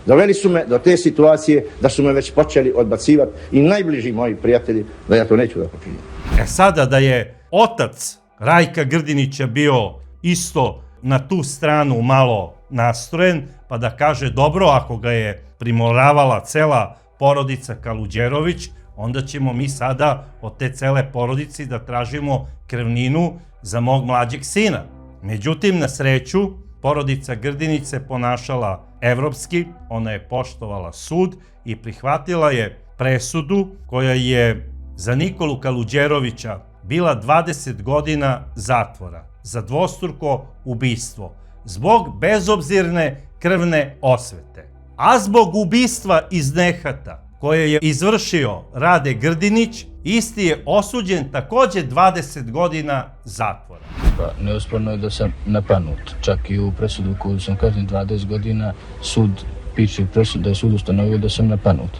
Doveli su me do te situacije da su me već počeli odbacivati i najbliži moji prijatelji da ja to neću da počinim. E sada da je otac Rajka Grdinića bio isto na tu stranu malo nastrojen, pa da kaže dobro, ako ga je primoravala cela porodica Kaluđerović, onda ćemo mi sada od te cele porodici da tražimo krvninu za mog mlađeg sina. Međutim, na sreću, porodica Grdinić se ponašala evropski, ona je poštovala sud i prihvatila je presudu koja je za Nikolu Kaluđerovića bila 20 godina zatvora za dvostruko ubistvo zbog bezobzirne krvne osvete. A zbog ubistva iz nehata koje je izvršio Rade Grdinić, isti je osuđen takođe 20 godina zatvora. Pa, neosporno je da sam napadnut. Čak i u presudu koju sam kažnjen 20 godina, sud piše da je sud ustanovio da sam napadnut.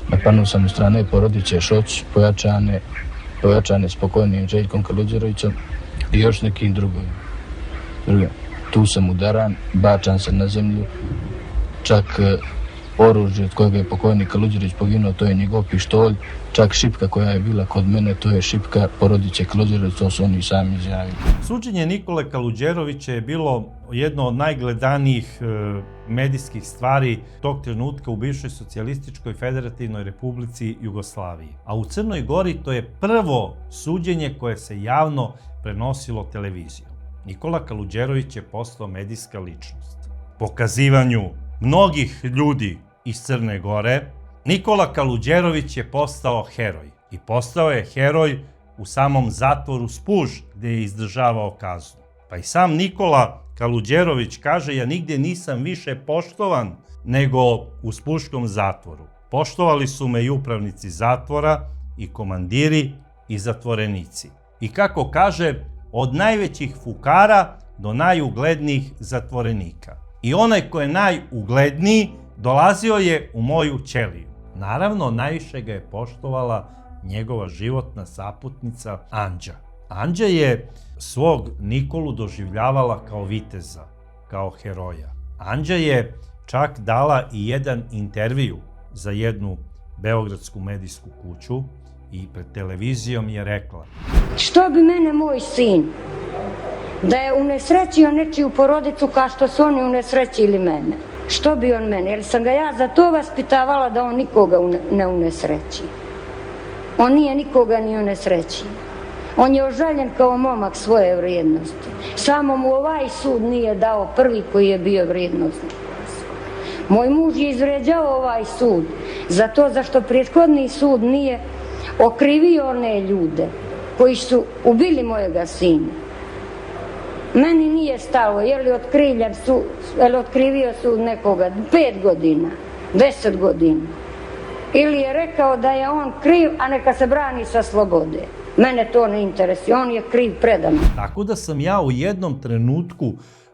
Napadnut sam od strane porodice Šoć, pojačane spokojnim Željkom Kaluđerovićem i još nekim drugim. Tu sam udaran, bačan sam na zemlju, čak oružje od kojega je pokojnik Kaluđerović poginuo, to je njegov pištolj, čak šipka koja je bila kod mene, to je šipka porodice Kaluđerović, to su oni sami izjavili. Suđenje Nikole Kaluđerovića je bilo jedno od najgledanijih medijskih stvari tog trenutka u bivšoj socijalističkoj federativnoj republici Jugoslaviji. A u Crnoj Gori to je prvo suđenje koje se javno prenosilo televizijom. Nikola Kaluđerović je postao medijska ličnost. Pokazivanju mnogih ljudi iz Crne Gore, Nikola Kaluđerović je postao heroj. I postao je heroj u samom zatvoru Spuž, gde je izdržavao kaznu. Pa i sam Nikola Kaluđerović kaže, ja nigde nisam više poštovan nego u Spuškom zatvoru. Poštovali su me i upravnici zatvora, i komandiri, i zatvorenici. I kako kaže, od najvećih fukara do najuglednijih zatvorenika. I onaj ko je najugledniji dolazio je u moju ćeliju. Naravno, najviše ga je poštovala njegova životna saputnica Anđa. Anđa je svog Nikolu doživljavala kao viteza, kao heroja. Anđa je čak dala i jedan intervju za jednu beogradsku medijsku kuću i pred televizijom je rekla: Što bi mene moj sin da je unesrećio nečiju porodicu kao što su oni unesrećili mene? Što bi on mene? Jer sam ga ja za to vaspitavala da on nikoga ne unesreći. On nije nikoga ni unesrećio. On je ožaljen kao momak svoje vrijednosti. Samo mu ovaj sud nije dao prvi koji je bio vrijednosni. Moj muž je izvređao ovaj sud za to zašto prethodni sud nije okrivio one ljude koji su ubili mojega sina. Meni nije stalo, je li otkrivio sud nekoga 5 godina, 10 godina. Ili je rekao da je on kriv, a neka se brani sa slobode. Mene to ne interesuje, on je kriv predano. Tako da sam ja u jednom trenutku,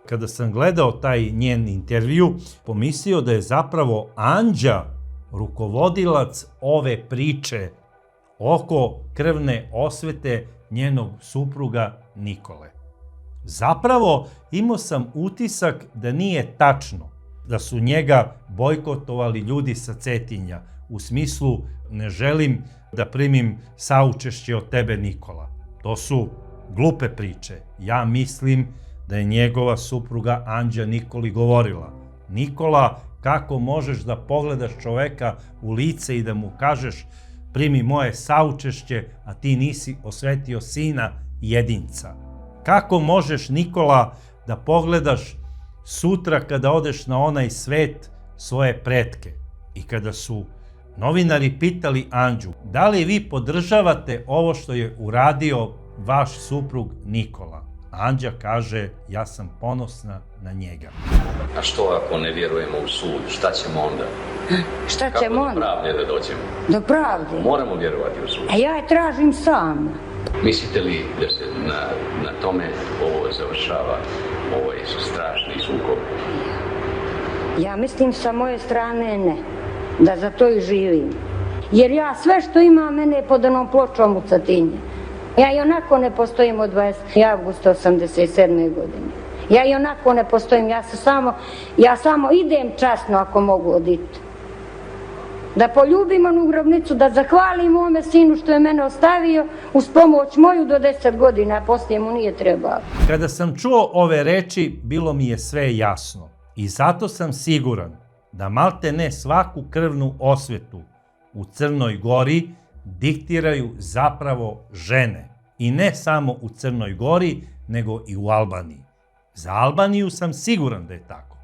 kada sam gledao taj njen intervju, pomislio da je zapravo Anđa rukovodilac ove priče oko krvne osvete njenog supruga Nikole. Zapravo imao sam utisak da nije tačno, da su njega bojkotovali ljudi sa Cetinja, u smislu ne želim da primim saučešće od tebe, Nikola. To su glupe priče. Ja mislim da je njegova supruga Anđa Nikoli govorila: Nikola, kako možeš da pogledaš čoveka u lice i da mu kažeš primi moje saučešće, a ti nisi osvetio sina jedinca? Kako možeš, Nikola, da pogledaš sutra kada odeš na onaj svet svoje pretke? I kada su novinari pitali Anđu, da li vi podržavate ovo što je uradio vaš suprug Nikola? Anđa kaže, ja sam ponosna na njega. A što ako ne vjerujemo u sud? Šta ćemo onda? Šta Kako ćemo do onda? pravde da dođemo? Do pravde? Moramo vjerovati u sud. A ja je tražim sama. Mislite li da se na tome ovo završava, ovaj strašni sukob? Ja mislim sa moje strane ne, da za to i živim. Jer ja sve što imam, mene je pod onom pločom u Cetinje. Ja i onako ne postojim od 20. avgusta 87. godine. Ja i onako ne postojim, ja samo idem časno ako mogu oditi. Da poljubim onu grobnicu, da zahvalim mome sinu što je mene ostavio uz pomoć moju do 10 godina, a poslije mu nije trebalo. Kada sam čuo ove reči, bilo mi je sve jasno. I zato sam siguran da malte ne svaku krvnu osvetu u Crnoj Gori diktiraju zapravo žene. I ne samo u Crnoj Gori, nego i u Albaniji. Za Albaniju sam siguran da je tako.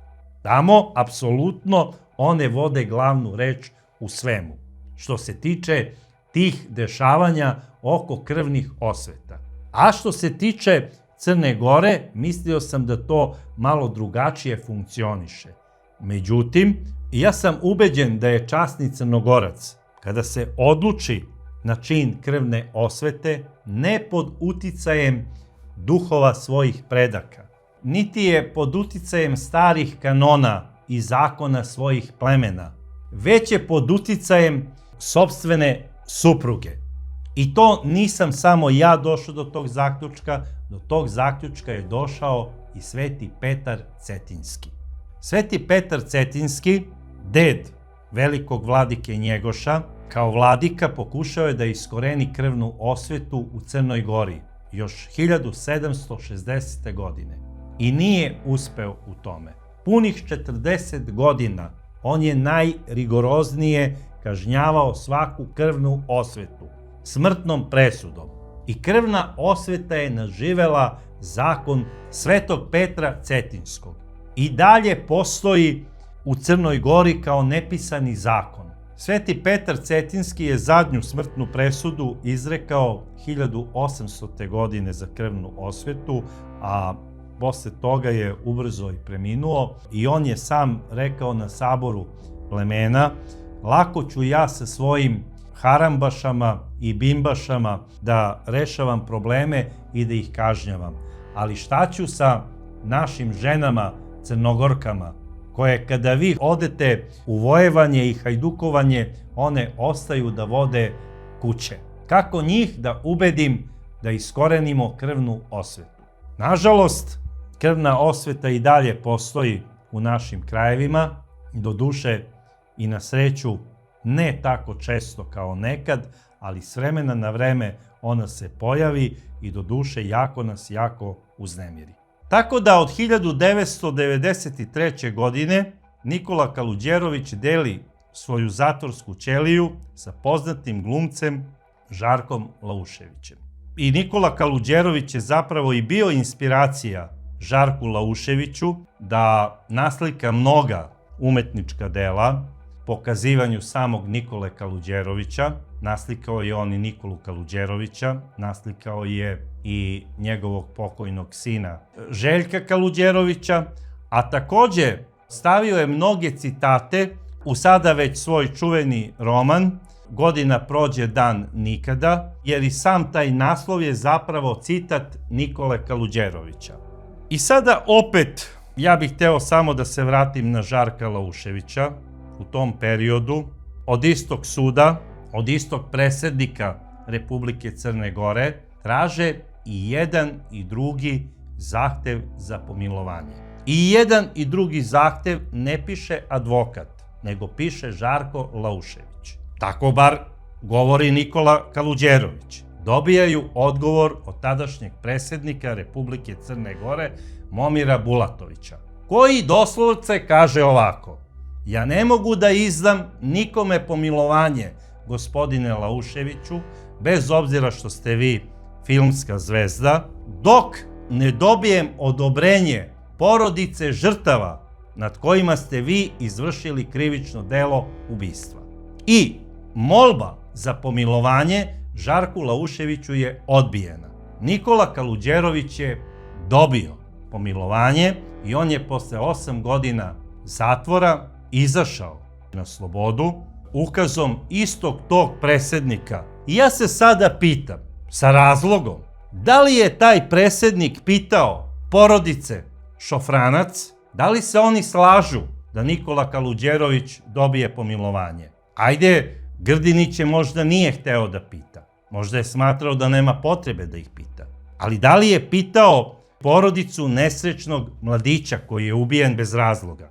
Tamo, apsolutno, one vode glavnu reč u svemu, što se tiče tih dešavanja oko krvnih osveta. A što se tiče Crne Gore, mislio sam da to malo drugačije funkcioniše. Međutim, ja sam ubeđen da je časni Crnogorac, kada se odluči na čin krvne osvete, ne pod uticajem duhova svojih predaka, niti je pod uticajem starih kanona i zakona svojih plemena, već je pod uticajem sopstvene supruge. I to nisam samo ja došao do tog zaključka je došao i Sveti Petar Cetinski. Sveti Petar Cetinski, ded velikog vladike Njegoša, kao vladika pokušao je da iskoreni krvnu osvetu u Crnoj Gori još 1760. godine i nije uspeo u tome. Punih 40 godina on je najrigoroznije kažnjavao svaku krvnu osvetu smrtnom presudom. I krvna osveta je naživela zakon Svetog Petra Cetinskog. I dalje postoji u Crnoj Gori kao nepisani zakon. Sveti Petar Cetinski je zadnju smrtnu presudu izrekao 1800. godine za krvnu osvetu, a posle toga je ubrzo i preminuo i on je sam rekao na saboru plemena: lako ću ja sa svojim harambašama i bimbašama da rešavam probleme i da ih kažnjavam, ali šta ću sa našim ženama Crnogorkama, koje kada vi odete u vojevanje i hajdukovanje, one ostaju da vode kuće. Kako njih da ubedim da iskorenimo krvnu osvetu? Nažalost, krvna osveta i dalje postoji u našim krajevima, doduše i na sreću ne tako često kao nekad, ali s vremena na vreme ona se pojavi i doduše jako nas uznemiri. Tako da od 1993. godine Nikola Kaluđerović deli svoju zatvorsku ćeliju sa poznatim glumcem Žarkom Lauševićem. I Nikola Kaluđerović je zapravo i bio inspiracija Žarku Lauševiću da naslika mnoga umetnička dela pokazivanju samog Nikole Kaluđerovića. Naslikao je on i Nikolu Kaluđerovića, naslikao je i njegovog pokojnog sina Željka Kaluđerovića, a takođe stavio je mnoge citate u sada već svoj čuveni roman godina prođe dan nikada, jer i sam taj naslov je zapravo citat Nikole Kaluđerovića. I sada opet, ja bih hteo samo da se vratim na Žarka Lauševića. U tom periodu, od istog suda, od istog predsjednika Republike Crne Gore, traže i jedan i drugi zahtev za pomilovanje. I jedan i drugi zahtev ne piše advokat, nego piše Žarko Laušević. Tako bar govori Nikola Kaluđerović. Dobijaju odgovor od tadašnjeg predsjednika Republike Crne Gore, Momira Bulatovića, koji doslovce kaže ovako: ja ne mogu da izdam nikome pomilovanje, gospodine Lauševiću, bez obzira što ste vi filmska zvezda, dok ne dobijem odobrenje porodice žrtava nad kojima ste vi izvršili krivično delo ubistva. I molba za pomilovanje Žarku Lauševiću je odbijena. Nikola Kaluđerović je dobio pomilovanje i on je posle 8 godina zatvora izašao na slobodu ukazom istog tog predsjednika. I ja se sada pitam, sa razlogom, da li je taj predsjednik pitao porodice Šofranac, da li se oni slažu da Nikola Kaluđerović dobije pomilovanje? Ajde, Grdinić je možda nije hteo da pita, možda je smatrao da nema potrebe da ih pita, ali da li je pitao porodicu nesrećnog mladića koji je ubijen bez razloga?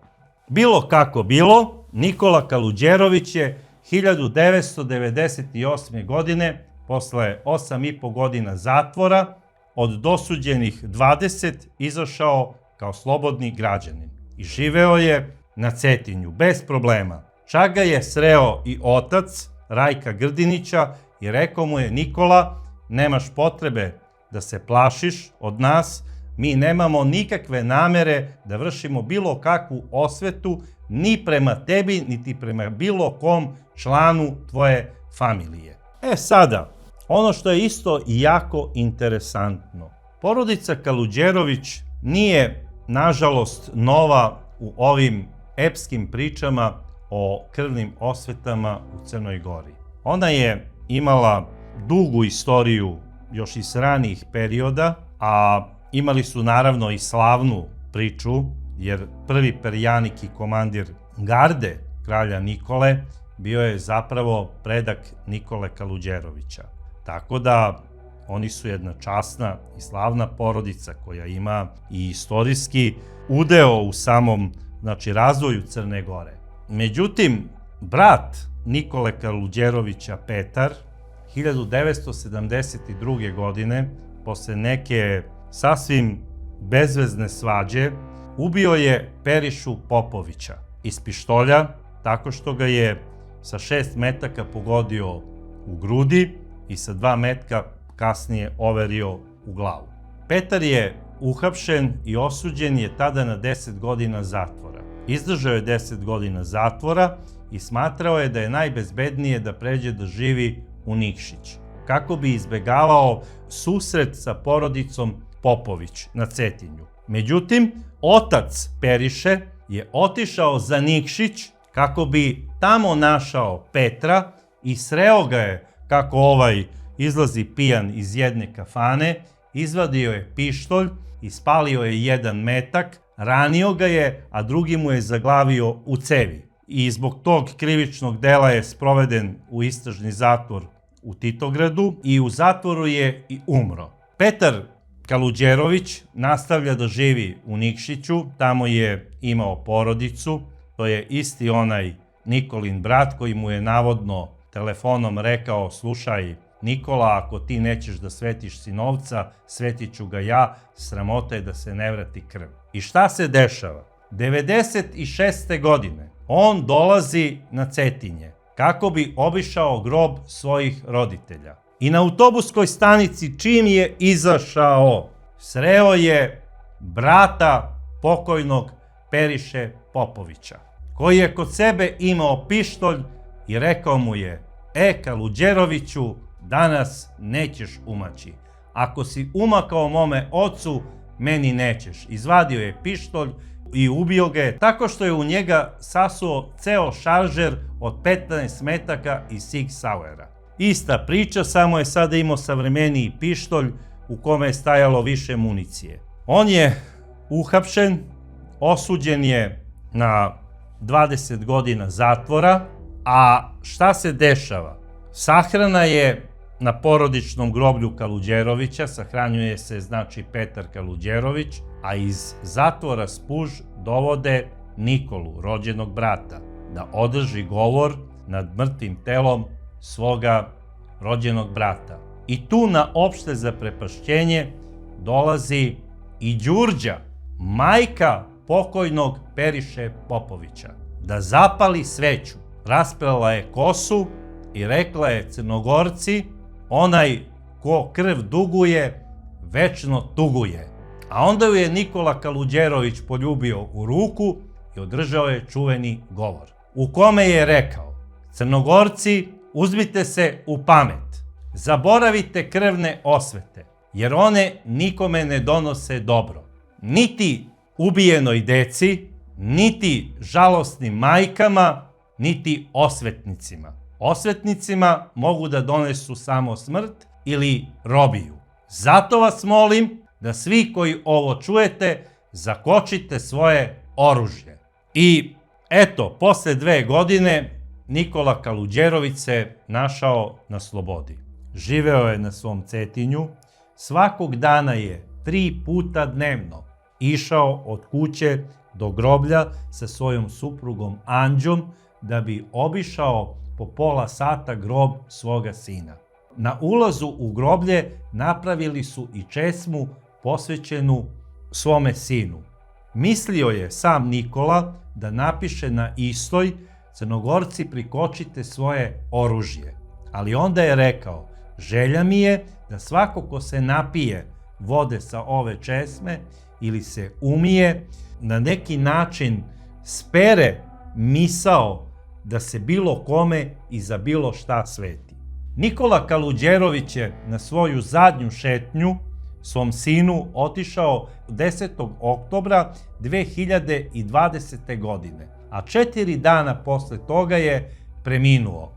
Bilo kako bilo, Nikola Kaluđerović je 1998. godine, posle 8,5 godina zatvora, od dosuđenih 20 izašao kao slobodni građanin i živeo je na Cetinju bez problema. Čak ga je sreo i otac Rajka Grdinića i rekao mu je: Nikola, nemaš potrebe da se plašiš od nas, mi nemamo nikakve namere da vršimo bilo kakvu osvetu ni prema tebi, niti prema bilo kom članu tvoje familije. Sada, ono što je isto jako interesantno, porodica Kaluđerović nije, nažalost, nova u ovim epskim pričama o krvnim osvetama u Crnoj Gori. Ona je imala dugu istoriju još iz ranijih perioda, a imali su naravno i slavnu priču, jer prvi perjanik i komandir garde kralja Nikole bio je zapravo predak Nikole Kaluđerovića. Tako da oni su jedna časna i slavna porodica koja ima i istorijski udeo u samom razvoju Crne Gore. Međutim, brat Nikole Kaluđerovića, Petar, 1972. godine, posle neke sasvim bezvezne svađe, ubio je Perišu Popovića iz pištolja, tako što ga je sa 6 metaka pogodio u grudi i sa 2 metka kasnije overio u glavu. Petar je uhapšen i osuđen je tada na 10 godina zatvora. Izdržao je 10 godina zatvora i smatrao je da je najbezbednije da pređe da živi u Nikšić, kako bi izbegavao susret sa porodicom Popović na Cetinju. Međutim, otac Periše je otišao za Nikšić kako bi tamo našao Petra i sreo ga je kako ovaj izlazi pijan iz jedne kafane, izvadio je pištolj, ispalio je 1 metak, ranio ga je, a drugi mu je zaglavio u cevi. I zbog tog krivičnog dela je sproveden u istražni zatvor u Titogradu i u zatvoru je i umro. Petar Kaluđerović nastavlja da živi u Nikšiću, tamo je imao porodicu, to je isti onaj Nikolin brat koji mu je navodno telefonom rekao: slušaj Nikola, ako ti nećeš da svetiš sinovca, svetit ću ga ja, sramota je da se ne vrati krv. I šta se dešava? 96. godine on dolazi na Cetinje kako bi obišao grob svojih roditelja. I na autobuskoj stanici čim je izašao, sreo je brata pokojnog Periše Popovića, koji je kod sebe imao pištolj i rekao mu je: Kaluđeroviću, danas nećeš umaći. Ako si umakao mome ocu, meni nećeš. Izvadio je pištolj i ubio ga je tako što je u njega sasuo ceo šaržer od 15 metaka i Sig Sauera. Ista priča, samo je sada imao savremeniji pištolj u kome je stajalo više municije. On je uhapšen, osuđen je na 20 godina zatvora, a šta se dešava? Sahrana je na porodičnom groblju Kaluđerovića, sahranjuje se znači Petar Kaluđerović, a iz zatvora Spuž dovode Nikolu, rođenog brata, da održi govor nad mrtvim telom svoga rođenog brata. I tu na opšte zaprepašćenje dolazi i Đurđa, majka pokojnog Periše Popovića, da zapali sveću. Rasprala je kosu i rekla je: Crnogorci, onaj ko krv duguje, večno tuguje. A onda ju je Nikola Kaluđerović poljubio u ruku i održao je čuveni govor, u kome je rekao: Crnogorci, uzmite se u pamet, zaboravite krvne osvete, jer one nikome ne donose dobro. Niti ubijenoj deci, niti žalosnim majkama, niti osvetnicima. Osvetnicima mogu da donesu samo smrt ili robiju. Zato vas molim da svi koji ovo čujete zakočite svoje oružje. I eto, posle 2 godine Nikola Kaluđerović se našao na slobodi. Živeo je na svom Cetinju, svakog dana je 3 puta dnevno išao od kuće do groblja sa svojom suprugom Anđom da bi obišao po pola sata grob svoga sina. Na ulazu u groblje napravili su i česmu posvećenu svome sinu. Mislio je sam Nikola da napiše na istoj: Crnogorci, prikočite svoje oružje. Ali onda je rekao: želja mi je da svako ko se napije vode sa ove česme ili se umije, na neki način spere misao da se bilo kome i za bilo šta sveti. Nikola Kaluđerović je na svoju zadnju šetnju svom sinu otišao 10. oktobra 2020. godine, a 4 dana posle toga je preminuo.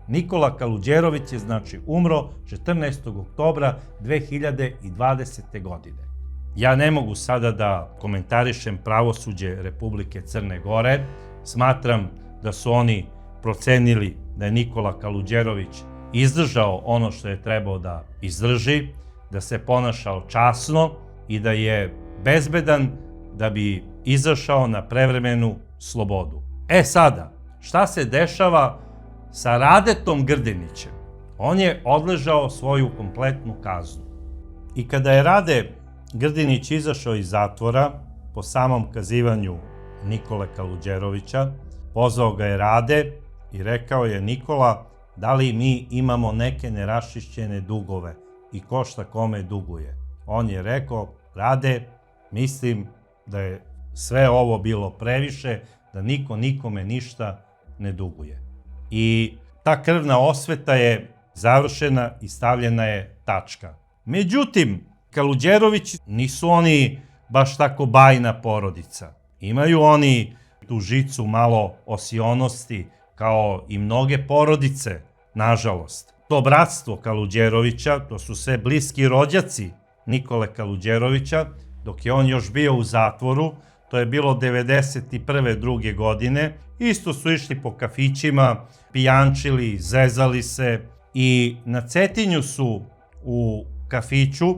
Nikola Kaluđerović je znači umro 14. oktobra 2020. godine. Ja ne mogu sada da komentarišem pravosuđe Republike Crne Gore. Smatram da su oni procenili da je Nikola Kaluđerović izdržao ono što je trebao da izdrži, da se ponašao časno i da je bezbedan da bi izašao na prevremenu slobodu. E sada, šta se dešava sa Radetom Grdinićem? On je odležao svoju kompletnu kaznu. I kada je Rade Grdinić izašao iz zatvora, po samom kazivanju Nikole Kaluđerovića, pozvao ga je Rade i rekao je: Nikola, da li mi imamo neke neraščišćene dugove i ko šta kome duguje? On je rekao: Rade, mislim da je sve ovo bilo previše, da niko nikome ništa ne duguje. I ta krvna osveta je završena i stavljena je tačka. Međutim, Kaluđerović nisu oni baš tako bajna porodica. Imaju oni tu žicu malo osionosti, kao i mnoge porodice, nažalost. To bratstvo Kaluđerovića, to su sve bliski rođaci Nikole Kaluđerovića, dok je on još bio u zatvoru, to je bilo 91. druge godine, isto su išli po kafićima, pijančili, zezali se i na Cetinju su u kafiću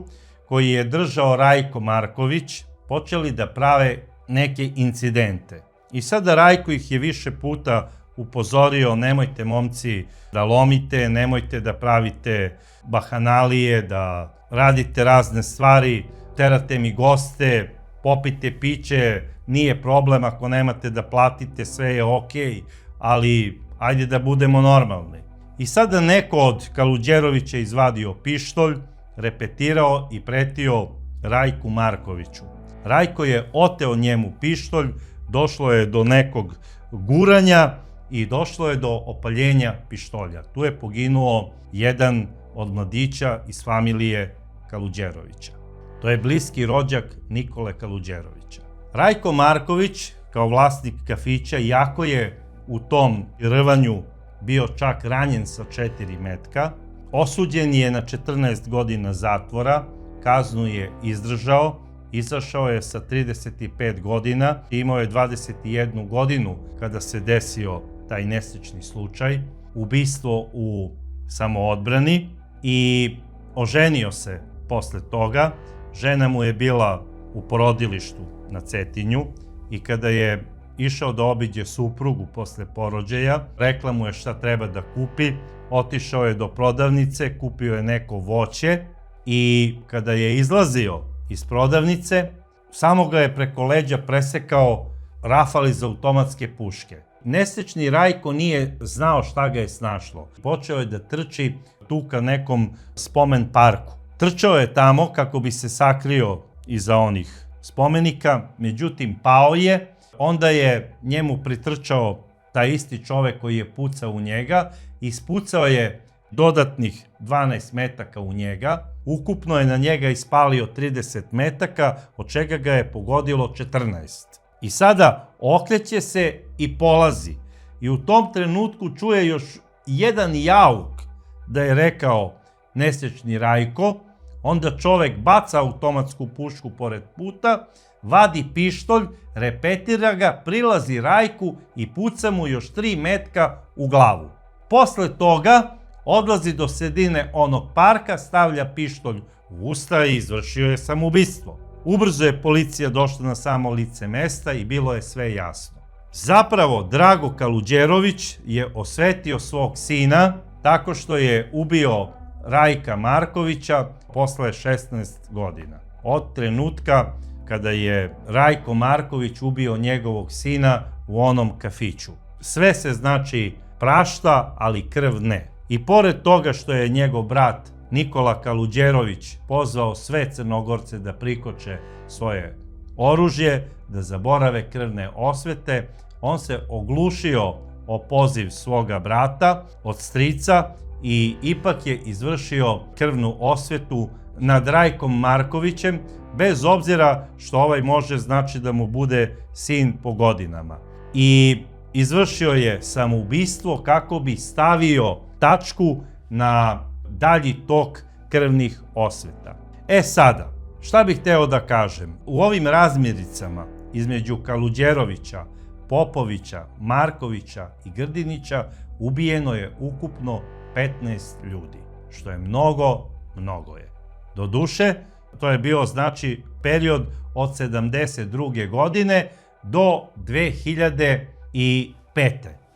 koji je držao Rajko Marković počeli da prave neke incidente. I sada Rajko ih je više puta upozorio: nemojte momci da lomite, nemojte da pravite bahanalije, da radite razne stvari, terate mi goste, popite piće, nije problem ako nemate da platite, sve je okej, ali ajde da budemo normalni. I sada neko od Kaluđerovića izvadio pištolj, repetirao i pretio Rajku Markoviću. Rajko je oteo njemu pištolj, došlo je do nekog guranja i došlo je do opaljenja pištolja. Tu je poginuo jedan od mladića iz familije Kaluđerovića. To je bliski rođak Nikole Kaluđerovića. Rajko Marković, kao vlasnik kafića, iako je u tom rvanju bio čak ranjen sa 4 metka, osuđen je na 14 godina zatvora, kaznu je izdržao, izašao je sa 35 godina, imao je 21 godinu kada se desio taj nesrećni slučaj, ubistvo u samoodbrani, i oženio se posle toga. Žena mu je bila u porodilištu na Cetinju i kada je išao da obiđe suprugu posle porođaja, rekla mu je šta treba da kupi, otišao je do prodavnice, kupio je neko voće i kada je izlazio iz prodavnice, samo ga je preko leđa presekao rafal iz automatske puške. Nesrećni Rajko nije znao šta ga je snašlo. Počeo je da trči tu ka nekom spomen parku. Trčao je tamo kako bi se sakrio iza onih spomenika, međutim pao je. Onda je njemu pritrčao taj isti čovek koji je pucao u njega, ispucao je dodatnih 12 metaka u njega, ukupno je na njega ispalio 30 metaka, od čega ga je pogodilo 14. I sada okreće se i polazi. I u tom trenutku čuje još jedan jauk da je rekao nesrećni Rajko, onda čovek baca automatsku pušku pored puta, vadi pištolj, repetira ga, prilazi Rajku i puca mu još 3 metka u glavu. Posle toga odlazi do sredine onog parka, stavlja pištolj u usta i izvršio je samoubistvo. Ubrzo je policija došla na samo lice mesta i bilo je sve jasno. Zapravo, Drago Kaluđerović je osvetio svog sina tako što je ubio Rajka Markovića posle 16 godina. Od trenutka kada je Rajko Marković ubio njegovog sina u onom kafiću. Sve se znači prašta, ali krv ne. I pored toga što je njegov brat Nikola Kaluđerović pozvao sve Crnogorce da prikoče svoje oružje, da zaborave krvne osvete, on se oglušio o poziv svoga brata od strica i ipak je izvršio krvnu osvetu nad Rajkom Markovićem, bez obzira što ovaj može znači da mu bude sin po godinama. I izvršio je samoubistvo kako bi stavio tačku na dalji tok krvnih osveta. Sada, šta bih hteo da kažem? U ovim razmiricama između Kaluđerovića, Popovića, Markovića i Grdinića ubijeno je ukupno 15 ljudi, što je mnogo je. Doduše, to je bio znači period od 72. godine do 2005.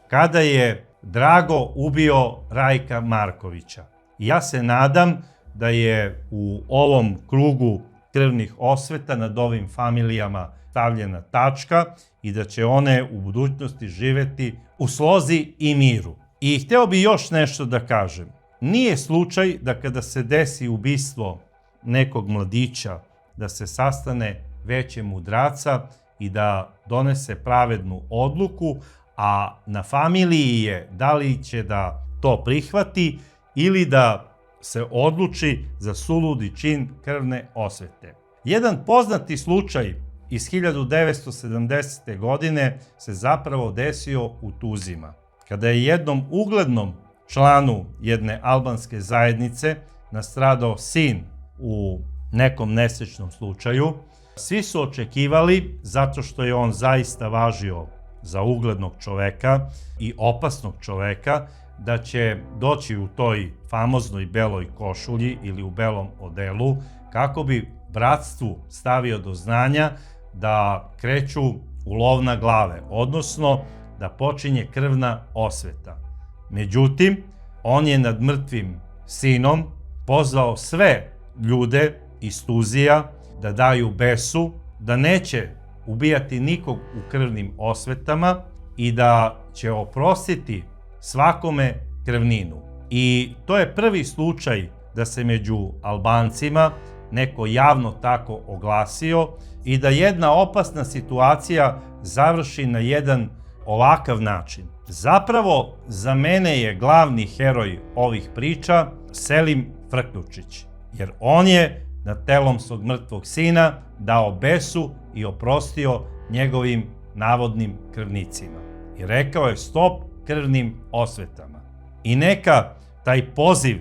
kada je Drago ubio Rajka Markovića. Ja se nadam da je u ovom krugu krvnih osveta nad ovim familijama stavljena tačka i da će one u budućnosti živeti u slozi i miru. I hteo bi još nešto da kažem. Nije slučaj da kada se desi ubistvo nekog mladića, da se sastane veće mudraca i da donese pravednu odluku, a na familiji je da li će da to prihvati ili da se odluči za suludi čin krvne osvete. Jedan poznati slučaj iz 1970. godine se zapravo desio u Tuzima, kada je jednom uglednom članu jedne albanske zajednice nastradao sin u nekom nesrećnom slučaju. Svi su očekivali, zato što je on zaista važio za uglednog čoveka i opasnog čoveka, da će doći u toj famoznoj beloj košulji ili u belom odelu kako bi bratstvu stavio do znanja da kreću u lov na glave, odnosno da počinje krvna osveta. Međutim, on je nad mrtvim sinom pozvao sve ljude iz Tuzija da daju besu, da neće ubijati nikog u krvnim osvetama i da će oprostiti svakome krvninu. I to je prvi slučaj da se među Albancima neko javno tako oglasio i da jedna opasna situacija završi na jedan ovakav način. Zapravo, za mene je glavni heroj ovih priča Selim Frključić, jer on je nad telom svog mrtvog sina, dao besu i oprostio njegovim navodnim krvnicima. I rekao je stop krvnim osvetama. I neka taj poziv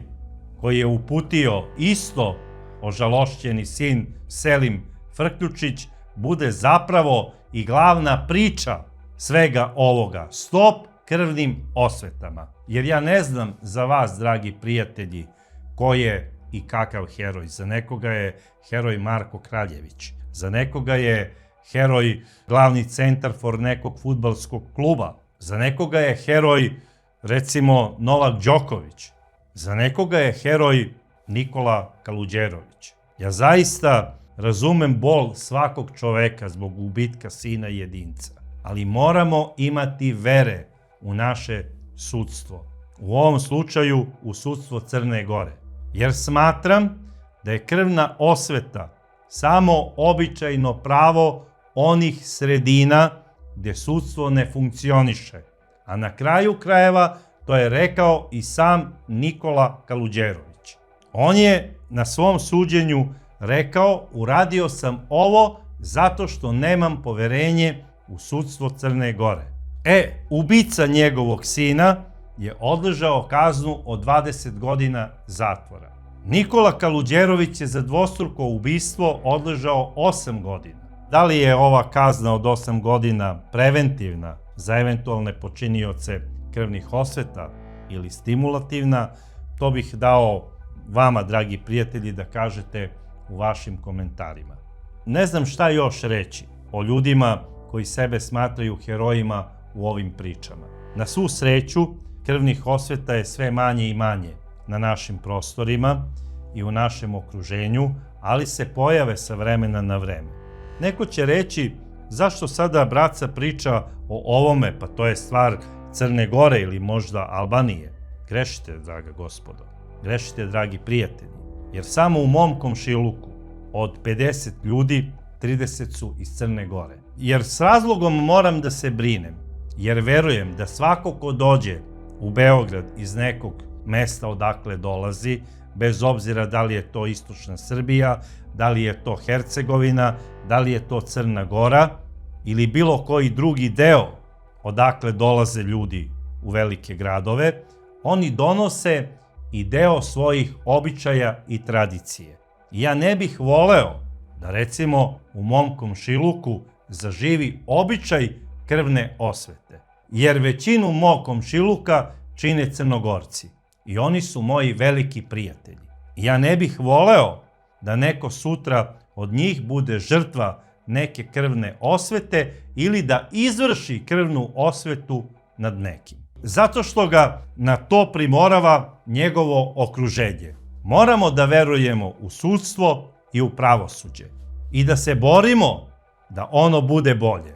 koji je uputio isto ožalošćeni sin Selim Frključić bude zapravo i glavna priča svega ovoga. Stop krvnim osvetama. Jer ja ne znam za vas, dragi prijatelji, ko je i kakav heroj. Za nekoga je heroj Marko Kraljević. Za nekoga je heroj glavni centarfor nekog fudbalskog kluba. Za nekoga je heroj, recimo, Novak Đoković. Za nekoga je heroj Nikola Kaluđerović. Ja zaista razumem bol svakog čoveka zbog gubitka sina jedinca, ali moramo imati vere u naše sudstvo. U ovom slučaju u sudstvo Crne Gore. Jer smatram da je krvna osveta samo običajno pravo onih sredina gde sudstvo ne funkcioniše. A na kraju krajeva to je rekao i sam Nikola Kaluđerović. On je na svom suđenju rekao, uradio sam ovo zato što nemam poverenje u sudstvo Crne Gore. Ubica njegovog sina je odležao kaznu od 20 godina zatvora. Nikola Kaluđerović je za dvostruko ubistvo odležao 8 godina. Da li je ova kazna od 8 godina preventivna za eventualne počinioce krvnih osveta ili stimulativna, to bih dao vama, dragi prijatelji, da kažete u vašim komentarima. Ne znam šta još reći o ljudima koji sebe smatraju herojima u ovim pričama. Na svu sreću, krvnih osveta je sve manje i manje na našim prostorima i u našem okruženju, ali se pojave sa vremena na vreme. Neko će reći, zašto sada braca priča o ovome, pa to je stvar Crne Gore ili možda Albanije. Grešite, draga gospodo, grešite, dragi prijatelji, jer samo u mom komšiluku od 50 ljudi, 30 su iz Crne Gore. Jer s razlogom moram da se brinem, jer verujem da svako ko dođe u Beograd iz nekog mesta odakle dolazi, bez obzira da li je to istočna Srbija, da li je to Hercegovina, da li je to Crna Gora ili bilo koji drugi deo odakle dolaze ljudi u velike gradove, oni donose i deo svojih običaja i tradicije. Ja ne bih voleo da, recimo, u mom komšiluku zaživi običaj krvne osvete, jer većinu mog komšiluka čine Crnogorci i oni su moji veliki prijatelji. Ja ne bih voleo da neko sutra od njih bude žrtva neke krvne osvete ili da izvrši krvnu osvetu nad nekim. Zato što ga na to primorava njegovo okruženje. Moramo da verujemo u sudstvo i u pravosuđe i da se borimo da ono bude bolje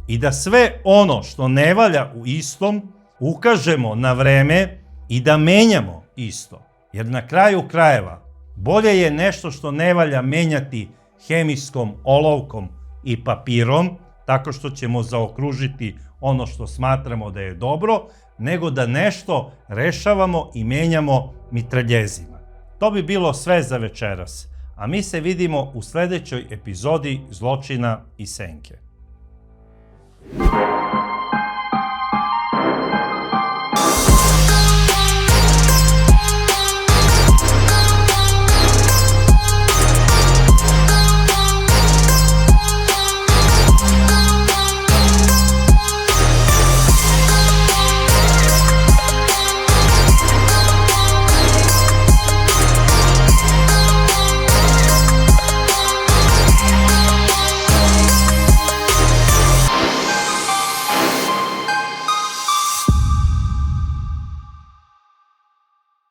i da sve ono što ne valja u istom ukažemo na vreme i da menjamo isto. Jer na kraju krajeva bolje je nešto što ne valja menjati hemijskom olovkom i papirom, tako što ćemo zaokružiti ono što smatramo da je dobro, nego da nešto rešavamo i menjamo mitraljezima. To bi bilo sve za večeras, a mi se vidimo u sledećoj epizodi Zločina i senke.